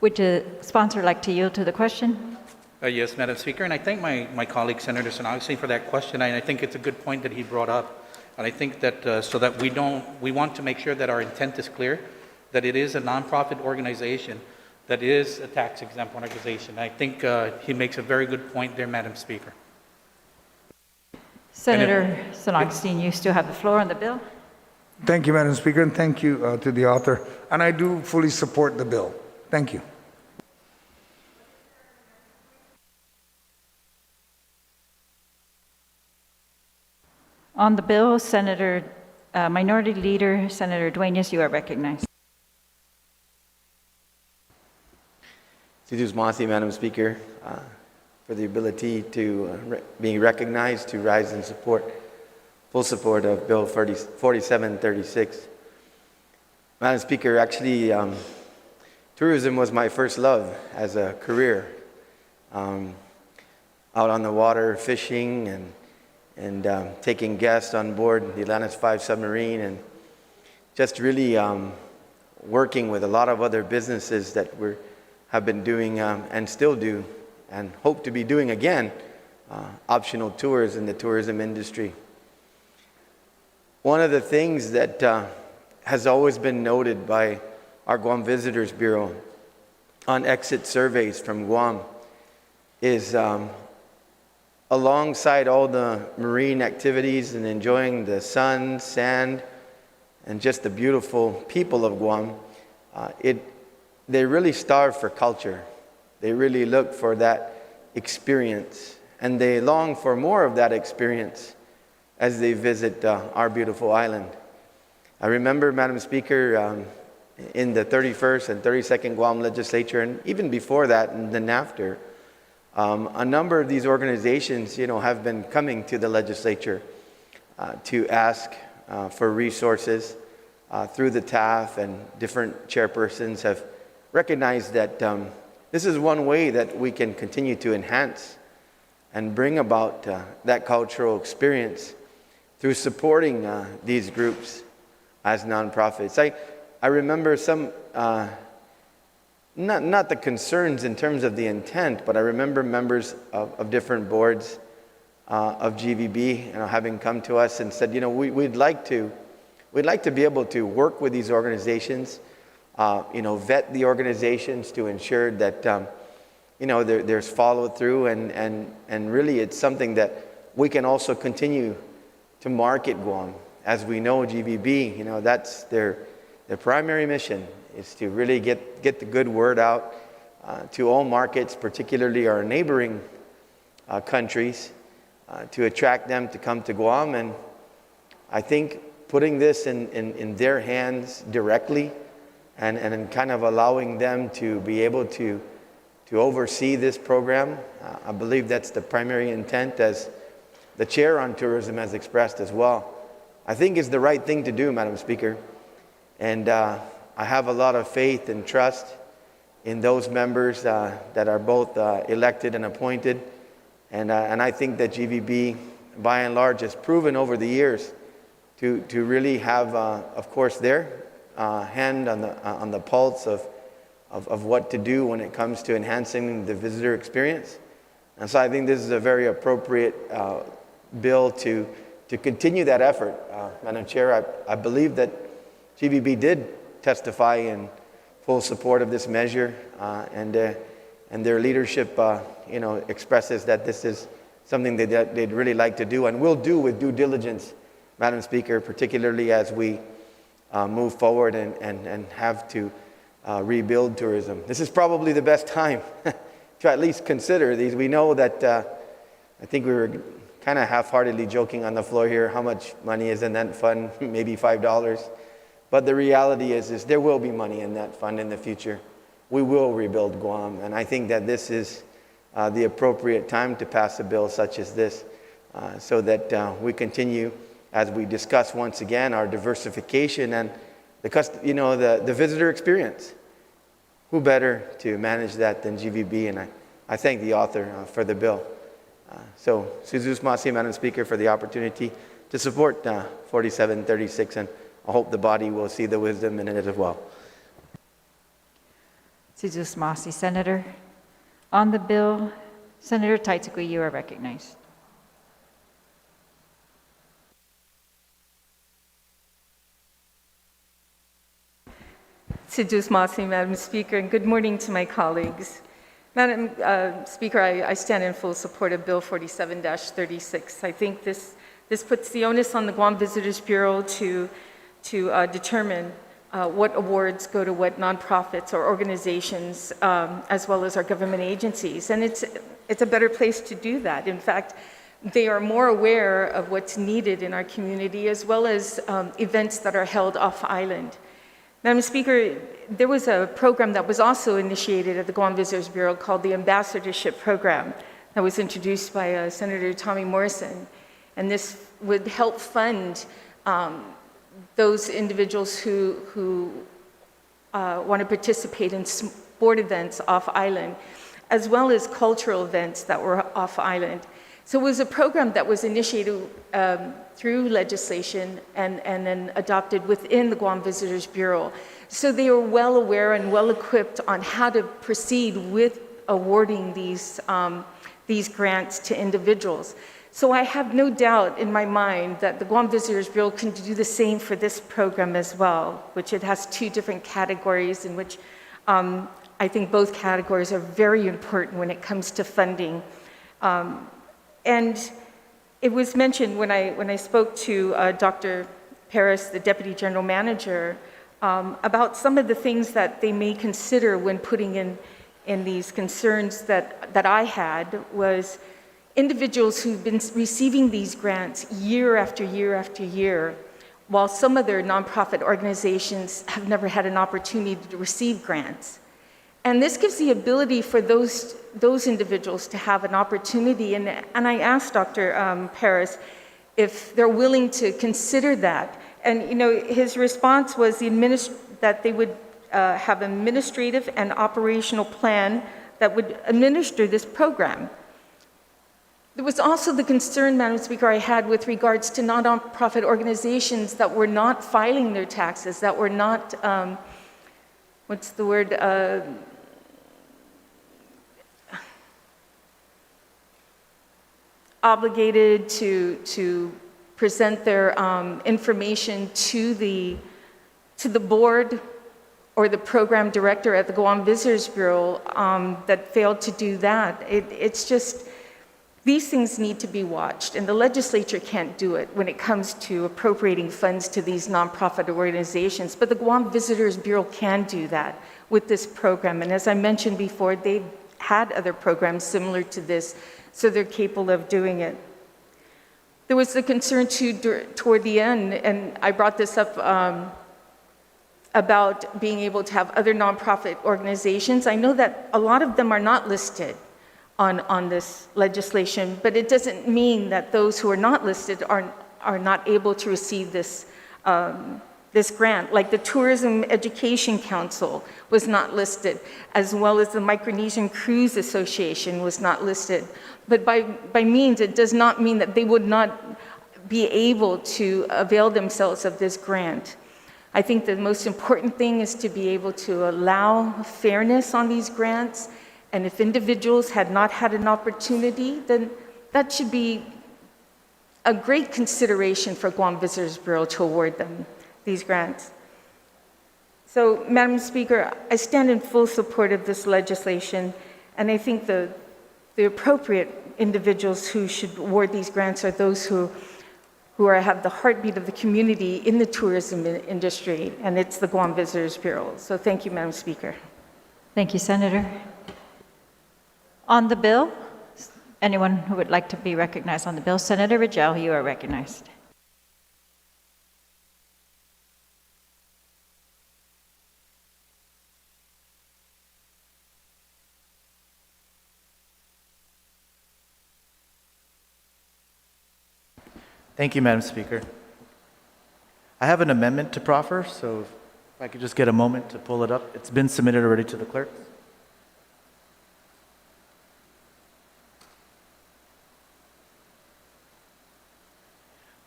Would the sponsor like to yield to the question? Yes, Madam Speaker, and I thank my colleague, Senator Augustine, for that question. And I think it's a good point that he brought up. And I think that so that we want to make sure that our intent is clear, that it is a nonprofit organization, that is a tax-exempt organization. I think he makes a very good point there, Madam Speaker. Senator Augustine, you still have the floor on the bill. Thank you, Madam Speaker, and thank you to the author. And I do fully support the bill. Thank you. On the bill, Minority Leader Senator Dueñas, you are recognized. Sidious Masi, Madam Speaker, for the ability to being recognized to rise in support, full support of Bill 4736. Madam Speaker, actually, tourism was my first love as a career. Out on the water, fishing, and taking guests on board the Atlantis 5 submarine, and just really working with a lot of other businesses that have been doing and still do and hope to be doing again, optional tours in the tourism industry. One of the things that has always been noted by our Guam Visitors Bureau on exit surveys from Guam is alongside all the marine activities and enjoying the sun, sand, and just the beautiful people of Guam, they really starve for culture. They really look for that experience, and they long for more of that experience as they visit our beautiful island. I remember, Madam Speaker, in the 31st and 32nd Guam Legislature, and even before that in the NAFTA, a number of these organizations, have been coming to the legislature to ask for resources through the TAF, and different chairpersons have recognize that this is one way that we can continue to enhance and bring about that cultural experience through supporting these groups as nonprofits. I remember some, not the concerns in terms of the intent, but I remember members of different boards of GVB having come to us and said, we'd like to be able to work with these organizations, vet the organizations to ensure that there's follow through, and really it's something that we can also continue to market Guam. As we know, GVB, that's their primary mission, is to really get the good word out to all markets, particularly our neighboring countries, to attract them to come to Guam. And I think putting this in their hands directly and kind of allowing them to be able to oversee this program, I believe that's the primary intent, as the chair on tourism has expressed as well. I think is the right thing to do, Madam Speaker. And I have a lot of faith and trust in those members that are both elected and appointed. And I think that GVB, by and large, has proven over the years to really have, of course, their hand on the pulse of what to do when it comes to enhancing the visitor experience. And so I think this is a very appropriate bill to continue that effort. Madam Chair, I believe that GVB did testify in full support of this measure, and their leadership, expresses that this is something that they'd really like to do and will do with due diligence, Madam Speaker, particularly as we move forward and have to rebuild tourism. This is probably the best time to at least consider these. We know that I think we were kind of half-heartedly joking on the floor here, how much money is in that fund, maybe $5. But the reality is there will be money in that fund in the future. We will rebuild Guam, and I think that this is the appropriate time to pass a bill such as this, so that we continue, as we discuss once again, our diversification and the visitor experience. Who better to manage that than GVB? And I thank the author for the bill. So, Suzus Masi, Madam Speaker, for the opportunity to support 4736, and I hope the body will see the wisdom in it as well. Suzus Masi, Senator. On the bill, Senator Taitagui, you are recognized. Suzus Masi, Madam Speaker, and good morning to my colleagues. Madam Speaker, I stand in full support of Bill 47-36. I think this puts the onus on the Guam Visitors Bureau to determine what awards go to what nonprofits or organizations, as well as our government agencies. And it's a better place to do that. In fact, they are more aware of what's needed in our community, as well as events that are held off-island. Madam Speaker, there was a program that was also initiated at the Guam Visitors Bureau called the Ambassadorship Program that was introduced by Senator Tommy Morrison. And this would help fund those individuals who want to participate in sport events off-island, as well as cultural events that were off-island. So it was a program that was initiated through legislation and then adopted within the Guam Visitors Bureau. So they were well aware and well equipped on how to proceed with awarding these grants to individuals. So I have no doubt in my mind that the Guam Visitors Bureau can do the same for this program as well, which it has two different categories in which I think both categories are very important when it comes to funding. And it was mentioned when I spoke to Dr. Paris, the Deputy General Manager, about some of the things that they may consider when putting in these concerns that I had was individuals who've been receiving these grants year after year after year, while some of their nonprofit organizations have never had an opportunity to receive grants. And this gives the ability for those individuals to have an opportunity. And I asked Dr. Paris if they're willing to consider that. And his response was that they would have administrative and operational plan that would administer this program. There was also the concern, Madam Speaker, I had with regards to nonprofit organizations that were not filing their taxes, that were not, obligated to present their information to the board or the program director at the Guam Visitors Bureau that failed to do that. It's just, these things need to be watched, and the legislature can't do it when it comes to appropriating funds to these nonprofit organizations, but the Guam Visitors Bureau can do that with this program. And as I mentioned before, they've had other programs similar to this, so they're capable of doing it. There was the concern toward the end, and I brought this up about being able to have other nonprofit organizations. I know that a lot of them are not listed on this legislation, but it doesn't mean that those who are not listed are not able to receive this grant. Like the Tourism Education Council was not listed, as well as the Micronesian Cruise Association was not listed. But by means, it does not mean that they would not be able to avail themselves of this grant. I think the most important thing is to be able to allow fairness on these grants. And if individuals had not had an opportunity, then that should be a great consideration for Guam Visitors Bureau to award them these grants. So, Madam Speaker, I stand in full support of this legislation, and I think the appropriate individuals who should award these grants are those who have the heartbeat of the community in the tourism industry, and it's the Guam Visitors Bureau. So thank you, Madam Speaker. Thank you, Senator. On the bill, anyone who would like to be recognized on the bill? Senator Rajel, you are recognized. Thank you, Madam Speaker. I have an amendment to proffer, so if I could just get a moment to pull it up. It's been submitted already to the clerk.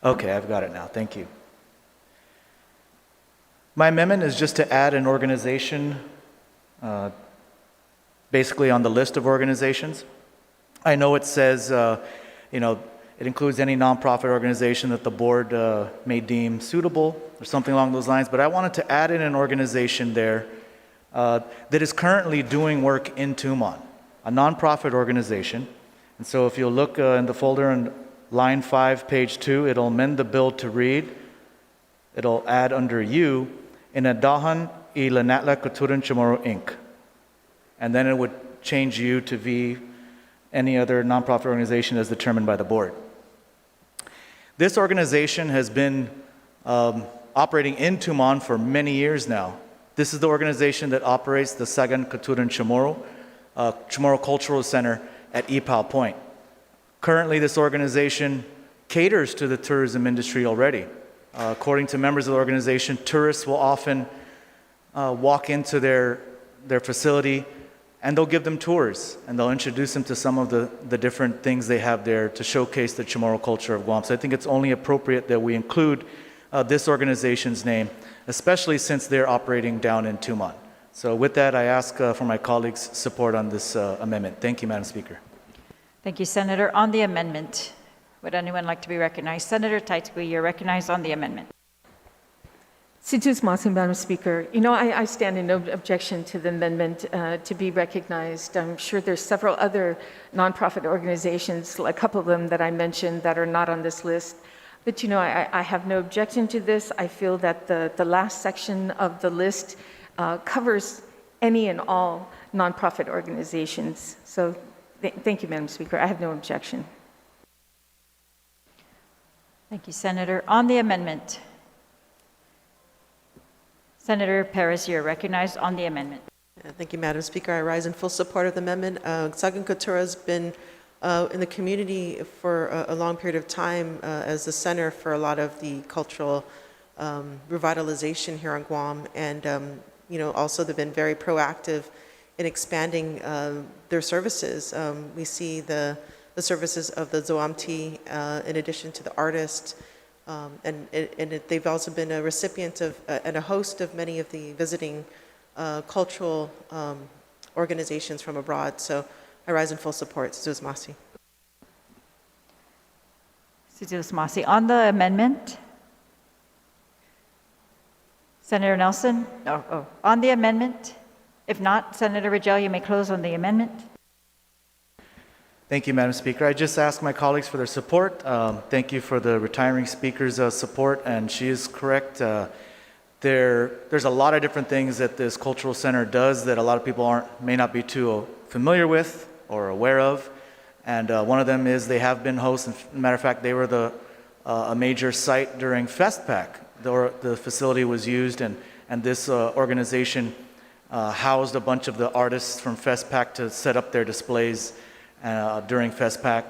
Okay, I've got it now. Thank you. My amendment is just to add an organization basically on the list of organizations. I know it says, it includes any nonprofit organization that the board may deem suitable or something along those lines, but I wanted to add in an organization there that is currently doing work in Tumon, a nonprofit organization. And so if you'll look in the folder on line 5, page 2, it'll amend the bill to read, it'll add under you, Inadahan y Lanatla Katuran Chamorro Inc. And then it would change you to be any other nonprofit organization as determined by the board. This organization has been operating in Tumon for many years now. This is the organization that operates the Sagan Katuran Chamorro Cultural Center at Ipao Point. Currently, this organization caters to the tourism industry already. According to members of the organization, tourists will often walk into their facility and they'll give them tours and they'll introduce them to some of the different things they have there to showcase the Chamorro culture of Guam. So I think it's only appropriate that we include this organization's name, especially since they're operating down in Tumon. So with that, I ask for my colleagues' support on this amendment. Thank you, Madam Speaker. Thank you, Senator. On the amendment, would anyone like to be recognized? Senator Taitsui, you're recognized on the amendment. Situs Masin, Madam Speaker. I stand in no objection to the amendment to be recognized. I'm sure there's several other nonprofit organizations, a couple of them that I mentioned that are not on this list. But I have no objection to this. I feel that the last section of the list covers any and all nonprofit organizations. So thank you, Madam Speaker. I have no objection. Thank you, Senator. On the amendment, Senator Perez, you're recognized on the amendment. Thank you, Madam Speaker. I rise in full support of the amendment. Sagan Couture has been in the community for a long period of time as the center for a lot of the cultural revitalization here on Guam. And Also they've been very proactive in expanding their services. We see the services of the Zoamti in addition to the artists, and they've also been a recipient of and a host of many of the visiting cultural organizations from abroad. So I rise in full support. Sijus Masi. Sijus Masi. On the amendment, Senator Nelson? On the amendment? If not, Senator Rajel, you may close on the amendment. Thank you, Madam Speaker. I just ask my colleagues for their support. Thank you for the retiring speaker's support, and she is correct. There's a lot of different things that this cultural center does that a lot of people may not be too familiar with or aware of, and one of them is they have been hosts. As a matter of fact, they were a major site during FestPac. The facility was used, and this organization housed a bunch of the artists from FestPac to set up their displays during FestPac.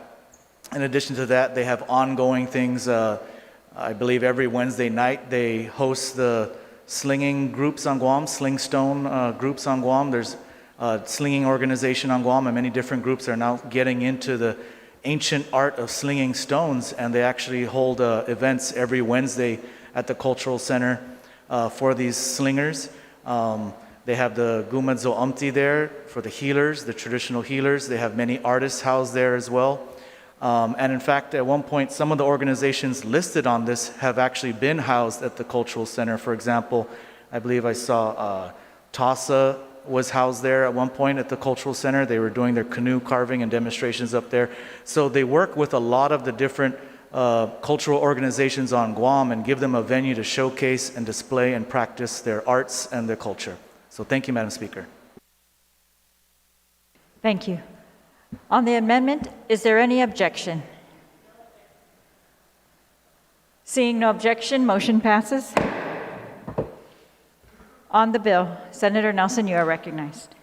In addition to that, they have ongoing things. I believe every Wednesday night they host the slinging groups on Guam, sling stone groups on Guam. There's a slinging organization on Guam, and many different groups are now getting into the ancient art of slinging stones, and they actually hold events every Wednesday at the Cultural Center for these slingers. They have the Gumad Zoamti there for the healers, the traditional healers. They have many artists housed there as well. And in fact, at one point, some of the organizations listed on this have actually been housed at the Cultural Center. For example, I believe I saw TASA was housed there at one point at the Cultural Center. They were doing their canoe carving and demonstrations up there. So they work with a lot of the different cultural organizations on Guam and give them a venue to showcase and display and practice their arts and their culture. So thank you, Madam Speaker. Thank you. On the amendment, is there any objection? Seeing no objection, motion passes. On the bill, Senator Nelson, you are recognized.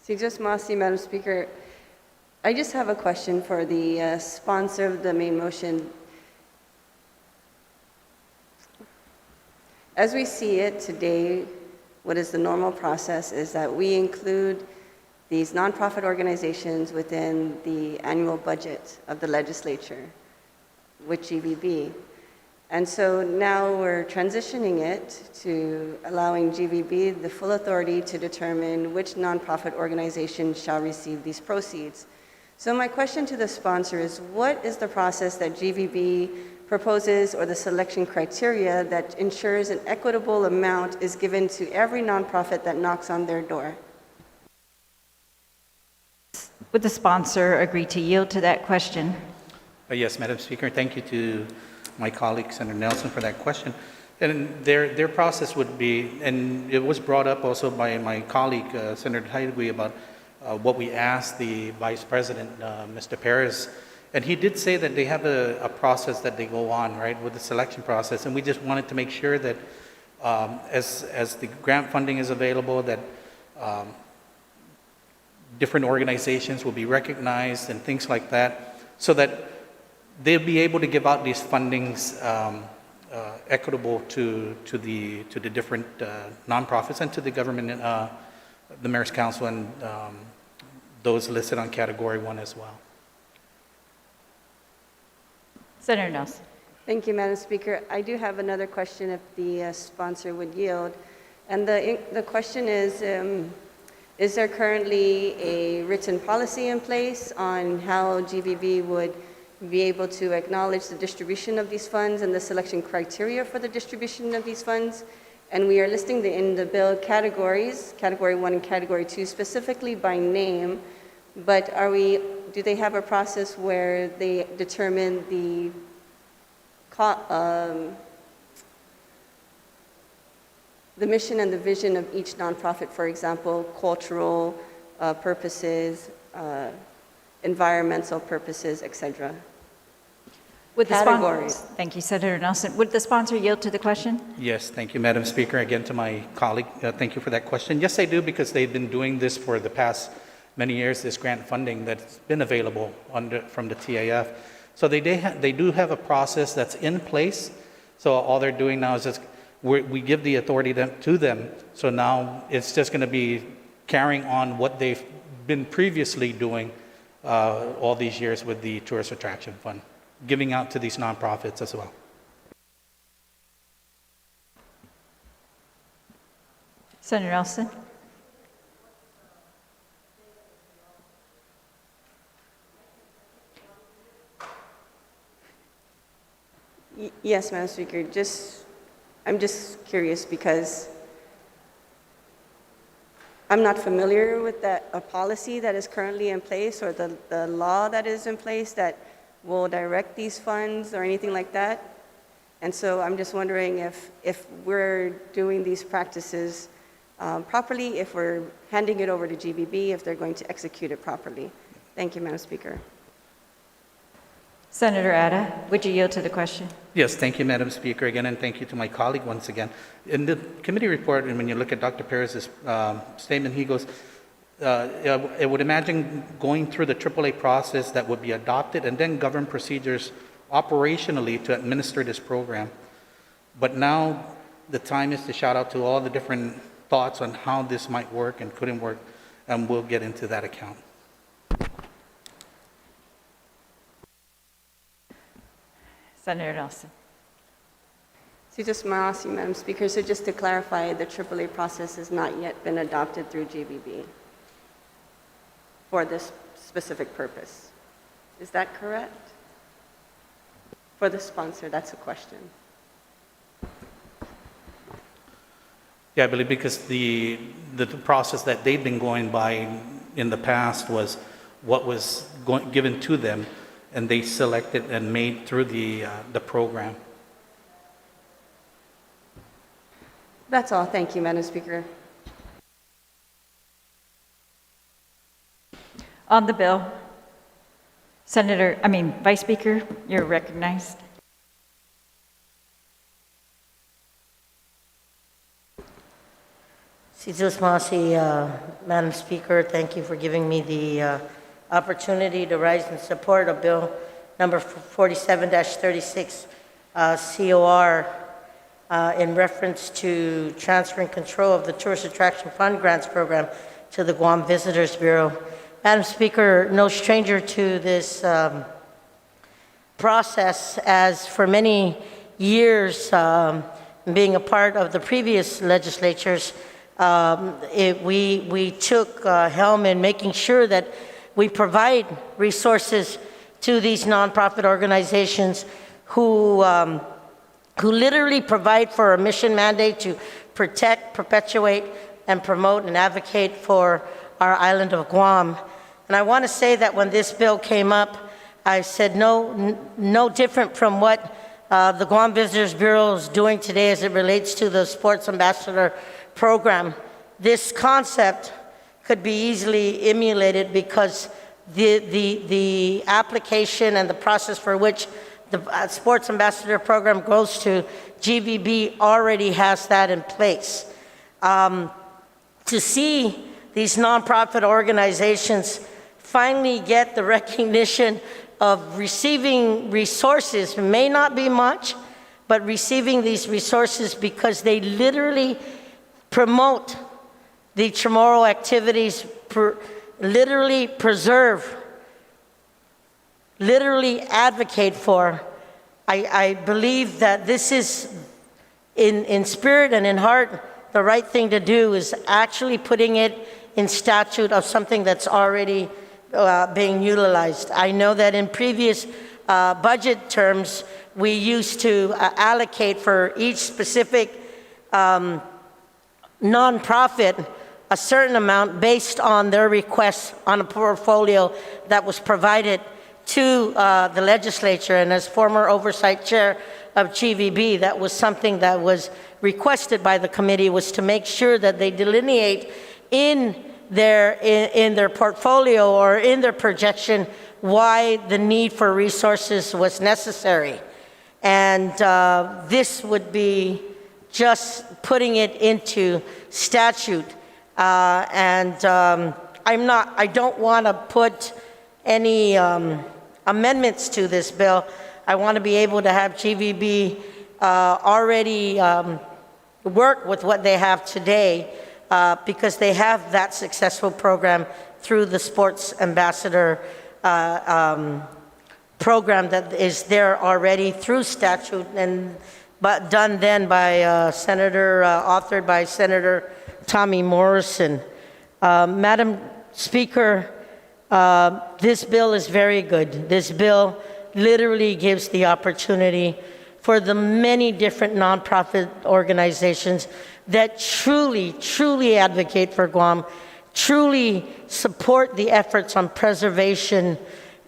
Sijus Masi, Madam Speaker. I just have a question for the sponsor of the main motion. As we see it today, what is the normal process is that we include these nonprofit organizations within the annual budget of the legislature with GVB. And so now we're transitioning it to allowing GVB the full authority to determine which nonprofit organization shall receive these proceeds. So my question to the sponsor is, what is the process that GVB proposes or the selection criteria that ensures an equitable amount is given to every nonprofit that knocks on their door? Would the sponsor agree to yield to that question? Yes, Madam Speaker. Thank you to my colleague, Senator Nelson, for that question. And their process would be, and it was brought up also by my colleague, Senator Taidagui, about what we asked the Vice President, Mr. Perez. And he did say that they have a process that they go on, right, with the selection process. And we just wanted to make sure that as the grant funding is available, that different organizations will be recognized and things like that, so that they'll be able to give out these fundings equitable to the different nonprofits and to the government, the Mayor's Council, and those listed on Category 1 as well. Senator Nelson. Thank you, Madam Speaker. I do have another question if the sponsor would yield. And the question is there currently a written policy in place on how GVB would be able to acknowledge the distribution of these funds and the selection criteria for the distribution of these funds? And we are listing in the bill categories, Category 1 and Category 2, specifically by name, but do they have a process where they determine the mission and the vision of each nonprofit, for example, cultural purposes, environmental purposes, etc.? Would the sponsor, thank you, Senator Nelson. Would the sponsor yield to the question? Yes, thank you, Madam Speaker. Again, to my colleague, thank you for that question. Yes, I do, because they've been doing this for the past many years, this grant funding that's been available from the TAF. So they do have a process that's in place. So all they're doing now is just we give the authority to them. So now it's just going to be carrying on what they've been previously doing all these years with the Tourist Attraction Fund, giving out to these nonprofits as well. Senator Nelson. Yes, Madam Speaker. I'm just curious because I'm not familiar with a policy that is currently in place or the law that is in place that will direct these funds or anything like that. And so I'm just wondering if we're doing these practices properly, if we're handing it over to GBB, if they're going to execute it properly. Thank you, Madam Speaker. Senator Atta, would you yield to the question? Yes, thank you, Madam Speaker, again, and thank you to my colleague once again. In the committee report, and when you look at Dr. Perez's statement, he goes, I would imagine going through the AAA process that would be adopted and then govern procedures operationally to administer this program. But now the time is to shout out to all the different thoughts on how this might work and couldn't work, and we'll get into that account. Senator Nelson. Madam Speaker. So just to clarify, the AAA process has not yet been adopted through GBB for this specific purpose. Is that correct? For the sponsor, that's a question. Yeah, I believe because the process that they've been going by in the past was what was given to them, and they selected and made through the program. That's all. Thank you, Madam Speaker. On the bill, Vice Speaker, you're recognized. Madam Speaker, thank you for giving me the opportunity to rise in support of Bill number 47-36 COR in reference to transferring control of the Tourist Attraction Fund Grants Program to the Guam Visitors Bureau. Madam Speaker, no stranger to this process, as for many years, being a part of the previous legislatures, we took helm in making sure that we provide resources to these nonprofit organizations who literally provide for a mission mandate to protect, perpetuate, and promote and advocate for our island of Guam. And I want to say that when this bill came up, I said no different from what the Guam Visitors Bureau is doing today as it relates to the Sports Ambassador Program. This concept could be easily emulated because the application and the process for which the Sports Ambassador Program goes to GVB already has that in place. To see these nonprofit organizations finally get the recognition of receiving resources, may not be much, but receiving these resources because they literally promote the Chamorro activities, literally preserve, literally advocate for. I believe that this is, in spirit and in heart, the right thing to do is actually putting it in statute of something that's already being utilized. I know that in previous budget terms, we used to allocate for each specific nonprofit a certain amount based on their requests on a portfolio that was provided to the legislature. And as former oversight chair of GVB, that was something that was requested by the committee, was to make sure that they delineate in their portfolio or in their projection why the need for resources was necessary. And this would be just putting it into statute. I don't want to put any amendments to this bill. I want to be able to have GVB already work with what they have today because they have that successful program through the Sports Ambassador program that is there already through statute but done then by authored by Senator Tommy Morrison. Madam Speaker, this bill is very good. This bill literally gives the opportunity for the many different nonprofit organizations that truly advocate for Guam, truly support the efforts on preservation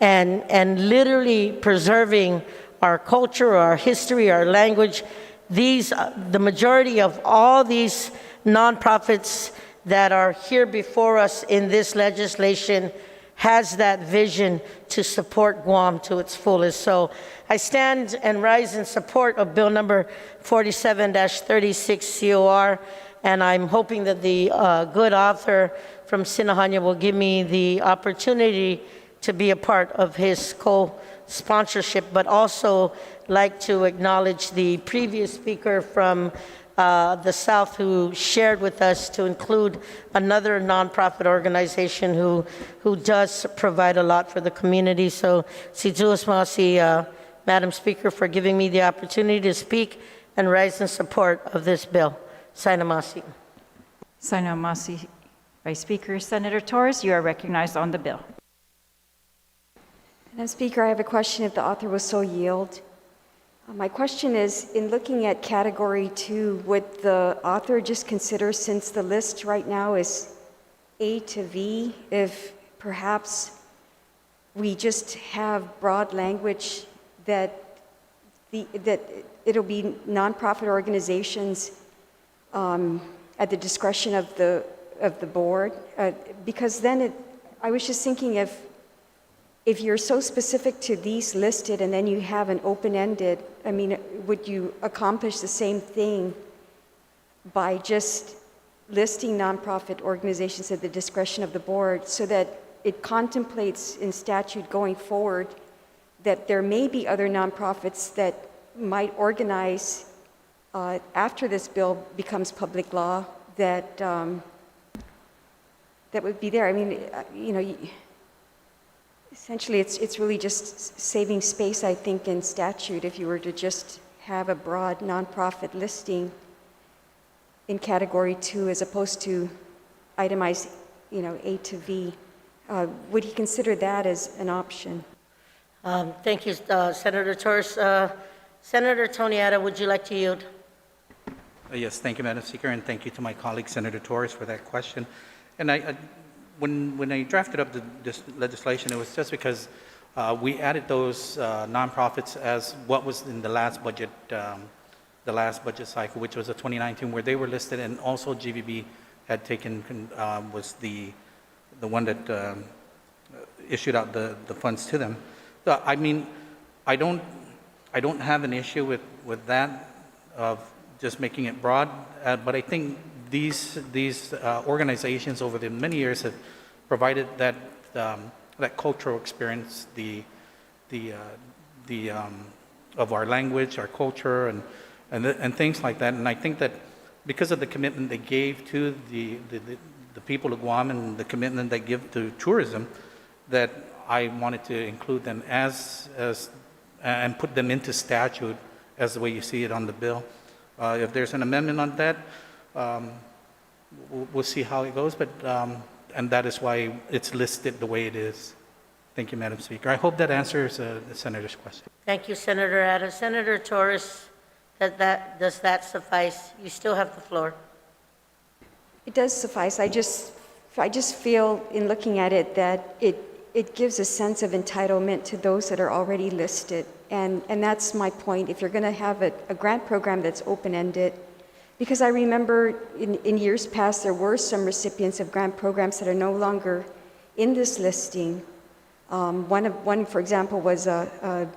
and literally preserving our culture, our history, our language. The majority of all these nonprofits that are here before us in this legislation has that vision to support Guam to its fullest. So I stand and rise in support of Bill number 47-36 COR, and I'm hoping that the good author from Sinahanya will give me the opportunity to be a part of his co-sponsorship, but also like to acknowledge the previous speaker from the South who shared with us to include another nonprofit organization who does provide a lot for the community. So, si Jules Masi, Madam Speaker, for giving me the opportunity to speak and rise in support of this bill. Saina Masi. Saina Masi, Vice Speaker. Senator Torres, you are recognized on the bill. Madam Speaker, I have a question if the author will so yield. My question is, in looking at category 2, would the author just consider, since the list right now is A to V, if perhaps we just have broad language that it'll be nonprofit organizations at the discretion of the board? Because then I was just thinking if you're so specific to these listed and then you have an open-ended, I mean, would you accomplish the same thing by just listing nonprofit organizations at the discretion of the board so that it contemplates in statute going forward that there may be other nonprofits that might organize after this bill becomes public law that would be there? I mean, you know, essentially, it's really just saving space, I think, in statute if you were to just have a broad nonprofit listing in category 2 as opposed to itemized, you know, A to V. Would he consider that as an option? Thank you, Senator Torres. Senator Toniata, would you like to yield? Yes, thank you, Madam Speaker, and thank you to my colleague, Senator Torres, for that question. And when I drafted up this legislation, it was just because we added those nonprofits as what was in the last budget cycle, which was the 2019, where they were listed, and also GVB had taken was the one that issued out the funds to them. So, I mean, I don't have an issue with that of just making it broad, but I think these organizations over the many years have provided that cultural experience, of our language, our culture, and things like that. And I think that because of the commitment they gave to the people of Guam and the commitment they give to tourism, that I wanted to include them as and put them into statute as the way you see it on the bill. If there's an amendment on that, we'll see how it goes, but and that is why it's listed the way it is. Thank you, Madam Speaker. I hope that answers the Senator's question. Thank you, Senator Adams. Senator Torres, does that suffice? You still have the floor. It does suffice. I just feel in looking at it that it gives a sense of entitlement to those that are already listed. And that's my point. If you're going to have a grant program that's open-ended, because I remember in years past there were some recipients of grant programs that are no longer in this listing. One, for example, was a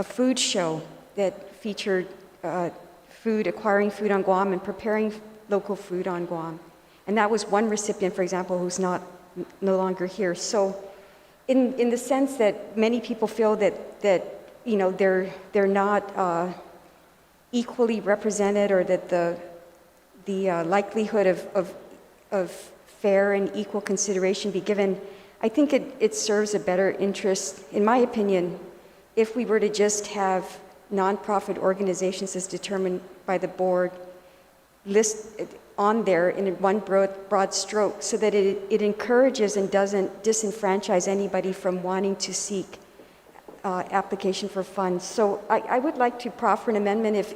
food show that featured acquiring food on Guam and preparing local food on Guam. And that was one recipient, for example, who's no longer here. So in the sense that many people feel that you know, they're not equally represented, or that likelihood of fair and equal consideration be given, I think it serves a better interest, in my opinion, if we were to just have nonprofit organizations as determined by the board list on there in one broad stroke, so that it encourages and doesn't disenfranchise anybody from wanting to seek application for funds. So I would like to proffer an amendment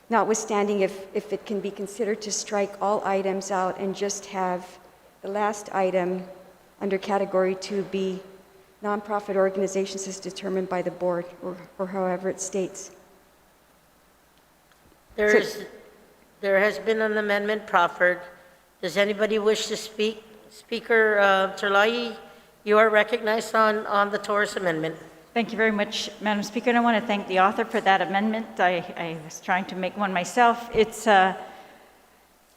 notwithstanding if it can be considered to strike all items out and just have the last item under category 2 be nonprofit organizations as determined by the board, or however it states. There has been an amendment proffered. Does anybody wish to speak? Speaker Terlahi, you are recognized on the Torres amendment. Thank you very much, Madam Speaker, and I want to thank the author for that amendment. I was trying to make one myself.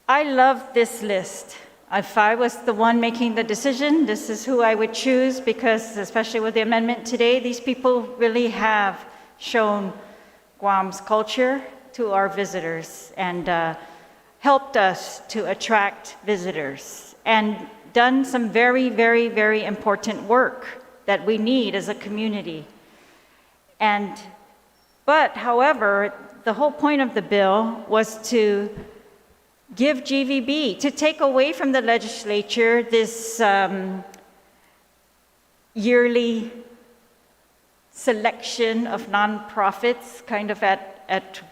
I love this list. If I was the one making the decision, this is who I would choose, because especially with the amendment today, these people really have shown Guam's culture to our visitors and helped us to attract visitors and done some very, very, very important work that we need as a community. But however, the whole point of the bill was to give GVB, to take away from the legislature this yearly selection of nonprofits, kind of at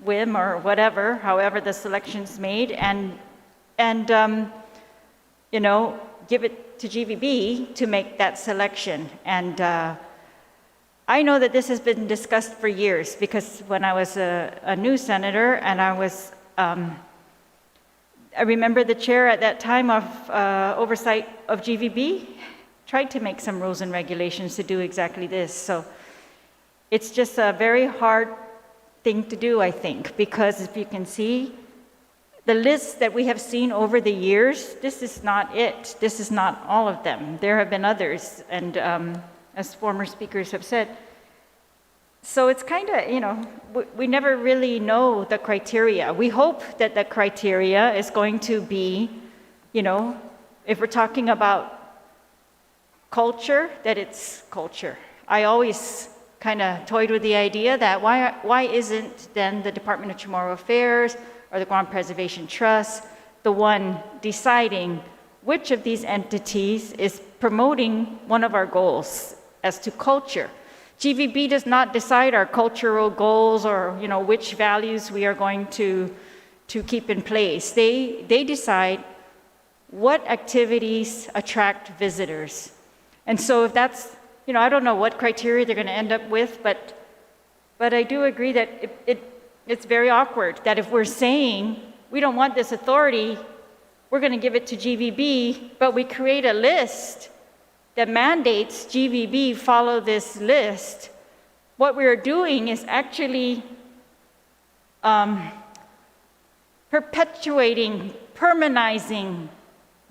whim or whatever, however the selection's made, and give it to GVB to make that selection. And I know that this has been discussed for years, because when I was a new senator and I remember the chair at that time of oversight of GVB tried to make some rules and regulations to do exactly this. So it's just a very hard thing to do, I think, because if you can see, the lists that we have seen over the years, this is not it. This is not all of them. There have been others, and as former speakers have said. So it's kind of, we never really know the criteria. We hope that the criteria is going to be, if we're talking about culture, that it's culture. I always kind of toyed with the idea that why isn't then the Department of Chamorro Affairs or the Guam Preservation Trust the one deciding which of these entities is promoting one of our goals as to culture. GVB does not decide our cultural goals or which values we are going to keep in place. They decide what activities attract visitors. And so if that's, I don't know what criteria they're going to end up with, but I do agree that it's very awkward that if we're saying we don't want this authority, we're going to give it to GVB, but we create a list that mandates GVB follow this list. What we're doing is actually perpetuating, permanizing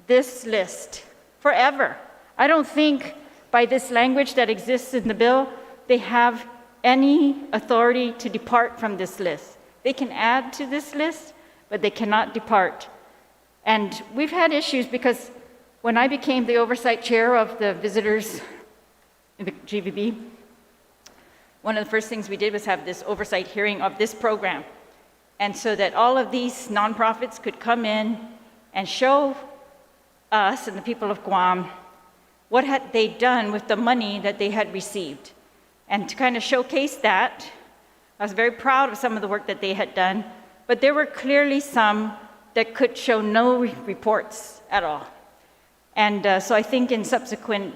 this list forever. I don't think by this language that exists in the bill, they have any authority to depart from this list. They can add to this list, but they cannot depart. And we've had issues because when I became the oversight chair of the visitors in the GVB, one of the first things we did was have this oversight hearing of this program. And so that all of these nonprofits could come in and show us and the people of Guam what had they done with the money that they had received. And to kind of showcase that, I was very proud of some of the work that they had done, but there were clearly some that could show no reports at all. And so I think in subsequent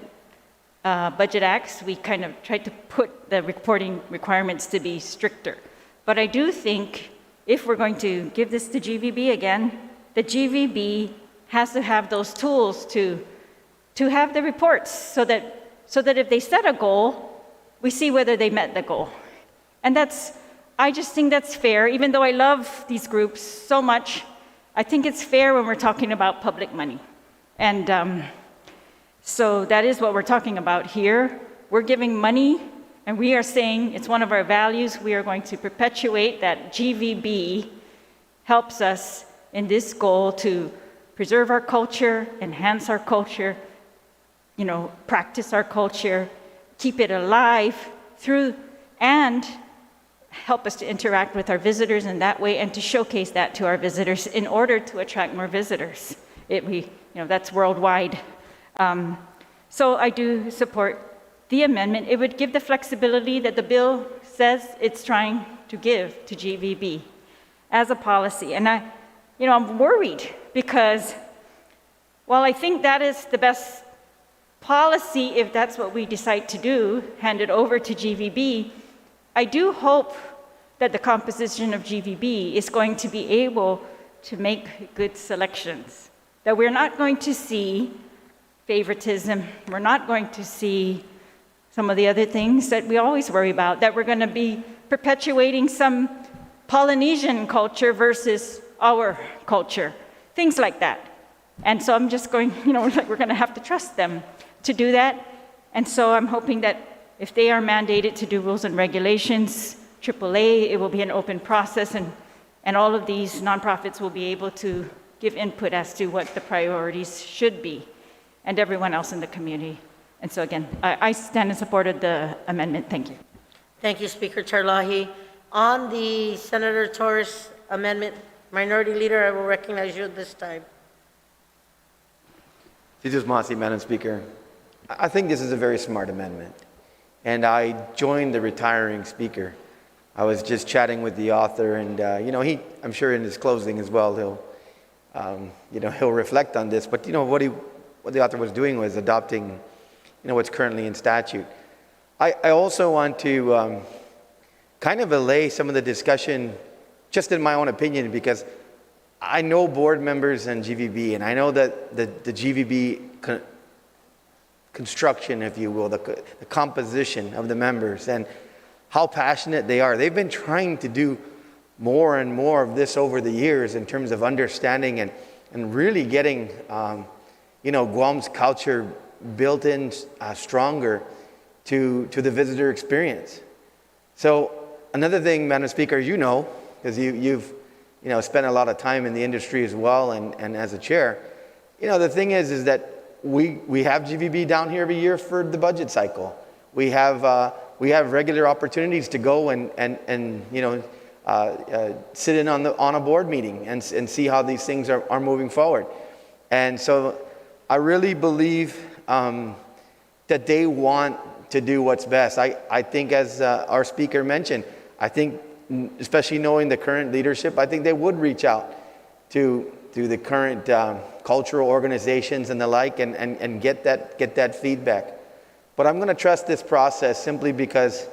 budget acts, we kind of tried to put the reporting requirements to be stricter. But I do think if we're going to give this to GVB again, the GVB has to have those tools to have the reports so that if they set a goal, we see whether they met the goal. And I just think that's fair. Even though I love these groups so much, I think it's fair when we're talking about public money. And so that is what we're talking about here. We're giving money, and we are saying it's one of our values. We are going to perpetuate that GVB helps us in this goal to preserve our culture, enhance our culture, practice our culture, keep it alive through, and help us to interact with our visitors in that way and to showcase that to our visitors in order to attract more visitors. That's worldwide. So I do support the amendment. It would give the flexibility that the bill says it's trying to give to GVB as a policy. And I'm worried because while I think that is the best policy, if that's what we decide to do, hand it over to GVB, I do hope that the composition of GVB is going to be able to make good selections, that we're not going to see favoritism, we're not going to see some of the other things that we always worry about, that we're going to be perpetuating some Polynesian culture versus our culture, things like that. And so I'm just going, we're going to have to trust them to do that. And so I'm hoping that if they are mandated to do rules and regulations, AAA, it will be an open process, and all of these nonprofits will be able to give input as to what the priorities should be, and everyone else in the community. And so again, I stand in support of the amendment. Thank you. Thank you, Speaker Terlahi. On the Senator Torres amendment, Minority Leader, I will recognize you at this time. Jesus Masi, Madam Speaker. I think this is a very smart amendment. And I joined the retiring speaker. I was just chatting with the author, and I'm sure in his closing as well, he'll reflect on this. But what the author was doing was adopting, what's currently in statute. I also want to kind of allay some of the discussion, just in my own opinion, because I know board members and GVB, and I know that the GVB construction, if you will, the composition of the members, and how passionate they are. They've been trying to do more and more of this over the years in terms of understanding and really getting, Guam's culture built in stronger to the visitor experience. So another thing, Madam Speaker, because you've spent a lot of time in the industry as well, and as a chair, the thing is that we have GVB down here every year for the budget cycle. We have regular opportunities to go and sit in on a board meeting and see how these things are moving forward. And so I really believe that they want to do what's best. I think, as our speaker mentioned, I think, especially knowing the current leadership, I think they would reach out to the current cultural organizations and the like and get that feedback. But I'm going to trust this process simply because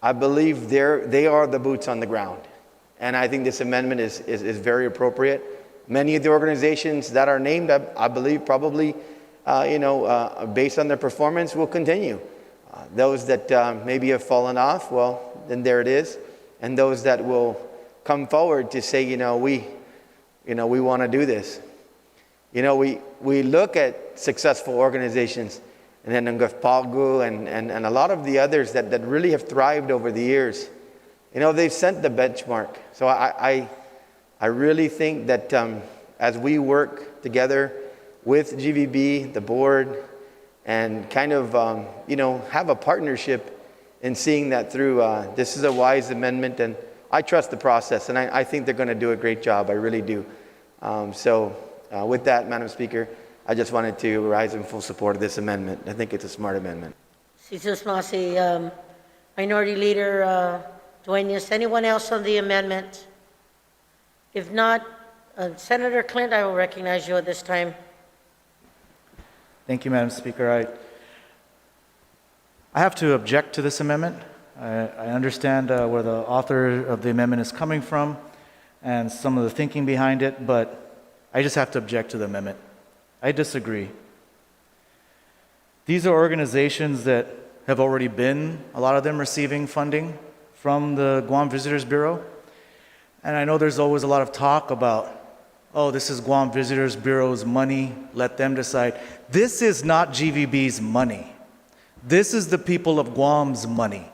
I believe they are the boots on the ground. And I think this amendment is very appropriate. Many of the organizations that are named, I believe, probably, based on their performance, will continue. Those that maybe have fallen off, well, then there it is. And those that will come forward to say, we want to do this. We look at successful organizations, and then Ngafpagu and a lot of the others that really have thrived over the years. They've set the benchmark. So I really think that as we work together with GVB, the board, and kind of, have a partnership in seeing that through, this is a wise amendment, and I trust the process, and I think they're going to do a great job. I really do. With that, Madam Speaker, I just wanted to rise in full support of this amendment. I think it's a smart amendment. Jesus Masi, Minority Leader Duenas, anyone else on the amendment? If not, Senator Clint, I will recognize you at this time. Thank you, Madam Speaker. I have to object to this amendment. I understand where the author of the amendment is coming from and some of the thinking behind it, but I just have to object to the amendment. I disagree. These are organizations that have already been, a lot of them, receiving funding from the Guam Visitors Bureau. And I know there's always a lot of talk about, this is Guam Visitors Bureau's money, let them decide. This is not GVB's money. This is the people of Guam's money.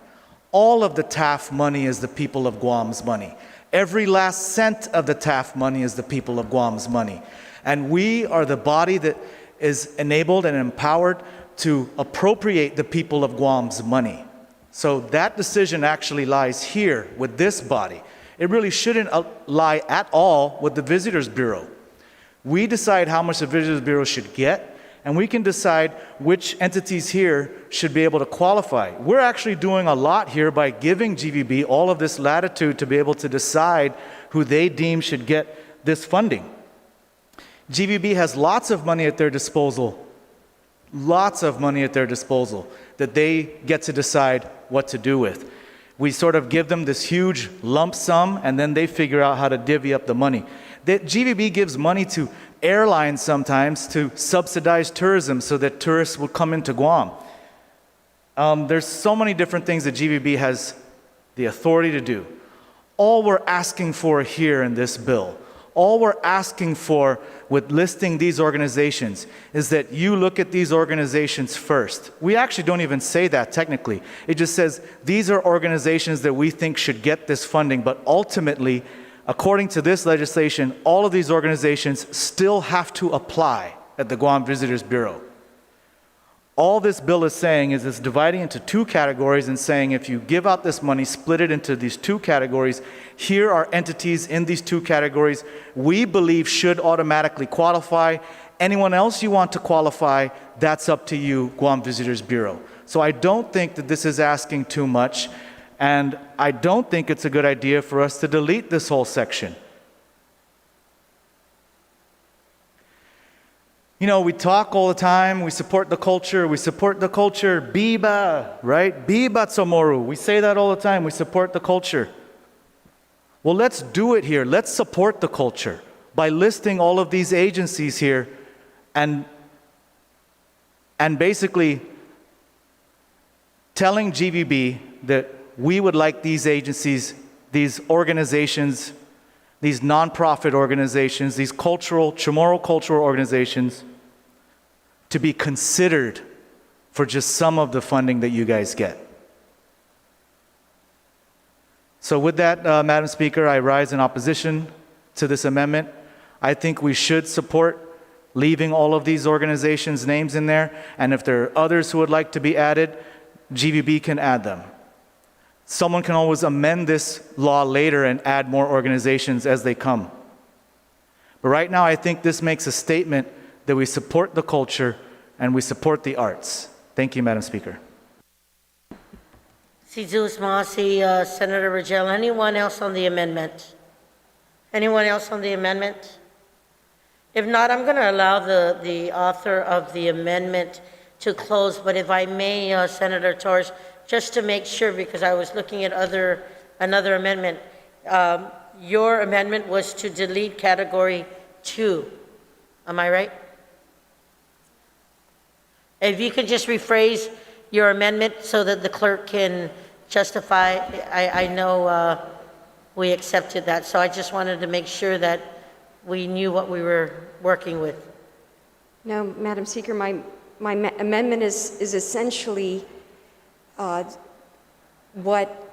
All of the TAF money is the people of Guam's money. Every last cent of the TAF money is the people of Guam's money. And we are the body that is enabled and empowered to appropriate the people of Guam's money. So that decision actually lies here with this body. It really shouldn't lie at all with the Visitors Bureau. We decide how much the Visitors Bureau should get, and we can decide which entities here should be able to qualify. We're actually doing a lot here by giving GVB all of this latitude to be able to decide who they deem should get this funding. GVB has lots of money at their disposal, that they get to decide what to do with. We sort of give them this huge lump sum, and then they figure out how to divvy up the money. That GVB gives money to airlines sometimes to subsidize tourism so that tourists will come into Guam. There's so many different things that GVB has the authority to do. All we're asking for here in this bill, all we're asking for with listing these organizations is that you look at these organizations first. We actually don't even say that technically. It just says these are organizations that we think should get this funding, but ultimately, according to this legislation, all of these organizations still have to apply at the Guam Visitors Bureau. All this bill is saying is it's dividing into two categories and saying if you give out this money, split it into these two categories. Here are entities in these two categories we believe should automatically qualify. Anyone else you want to qualify, that's up to you, Guam Visitors Bureau. So I don't think that this is asking too much, and I don't think it's a good idea for us to delete this whole section. You know, we talk all the time, we support the culture, Biba, right? Biba Tsomoru, we say that all the time, we support the culture. Well, let's do it here. Let's support the culture by listing all of these agencies here and basically telling GVB that we would like these agencies, these organizations, these nonprofit organizations, these Chamorro cultural organizations to be considered for just some of the funding that you guys get. So with that, Madam Speaker, I rise in opposition to this amendment. I think we should support leaving all of these organizations' names in there, and if there are others who would like to be added, GVB can add them. Someone can always amend this law later and add more organizations as they come. But right now, I think this makes a statement that we support the culture and we support the arts. Thank you, Madam Speaker. Sizuz Masi, Senator Rangel. Anyone else on the amendment? Anyone else on the amendment? If not, I'm going to allow the author of the amendment to close, but if I may, Senator Torres, just to make sure, because I was looking at another amendment, your amendment was to delete category 2. Am I right? If you could just rephrase your amendment so that the clerk can justify, I know we accepted that, so I just wanted to make sure that we knew what we were working with. No, Madam Speaker, my amendment is essentially what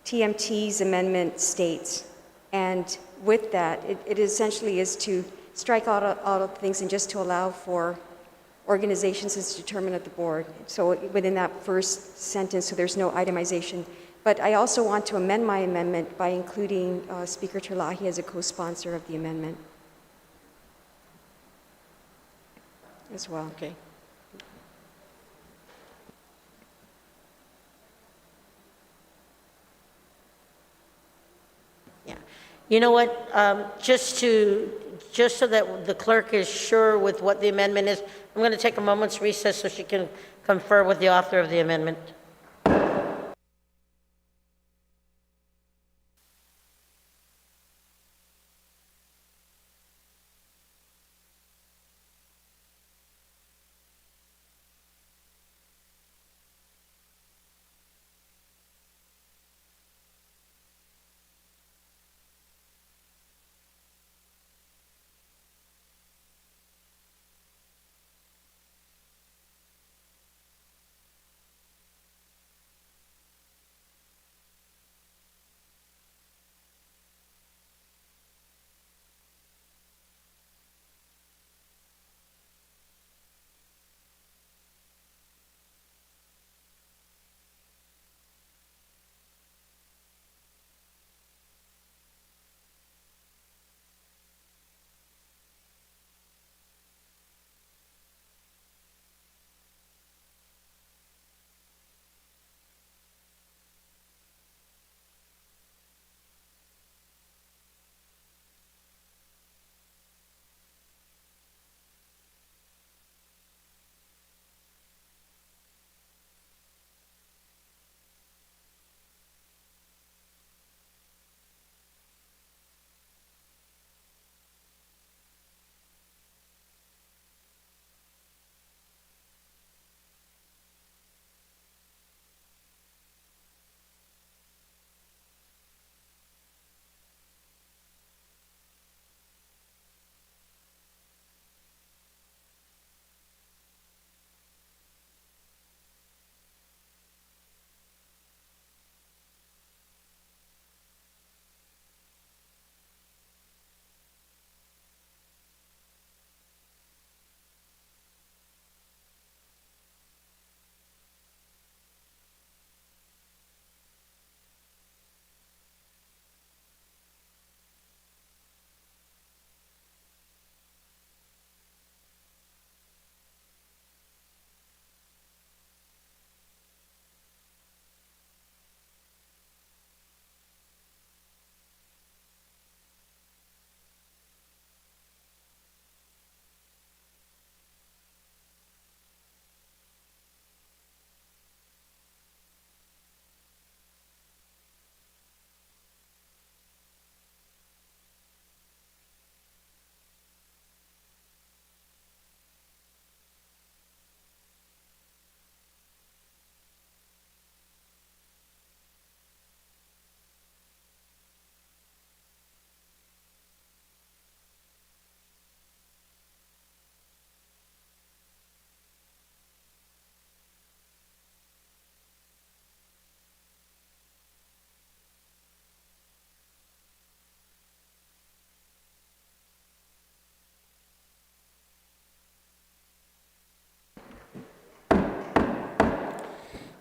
TMT's amendment states. And with that, it essentially is to strike out all of things and just to allow for organizations as determined at the board. So within that first sentence, so there's no itemization. But I also want to amend my amendment by including Speaker Terlahi as a co-sponsor of the amendment as well. Okay. Yeah. You know what? Just so that the clerk is sure with what the amendment is, I'm going to take a moment's recess so she can confer with the author of the amendment.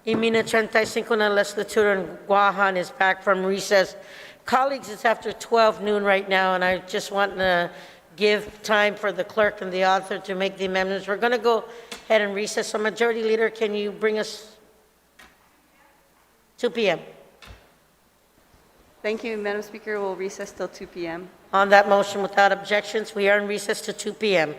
Y mina 35 na legislature in Guahan is back from recess. Colleagues, it's after 12 noon right now, and I just want to give time for the clerk and the author to make the amendments. We're going to go ahead and recess. So Majority Leader, can you bring us 2 p.m.? Thank you, Madam Speaker. We'll recess till 2 p.m. On that motion, without objections, we are in recess to 2 p.m.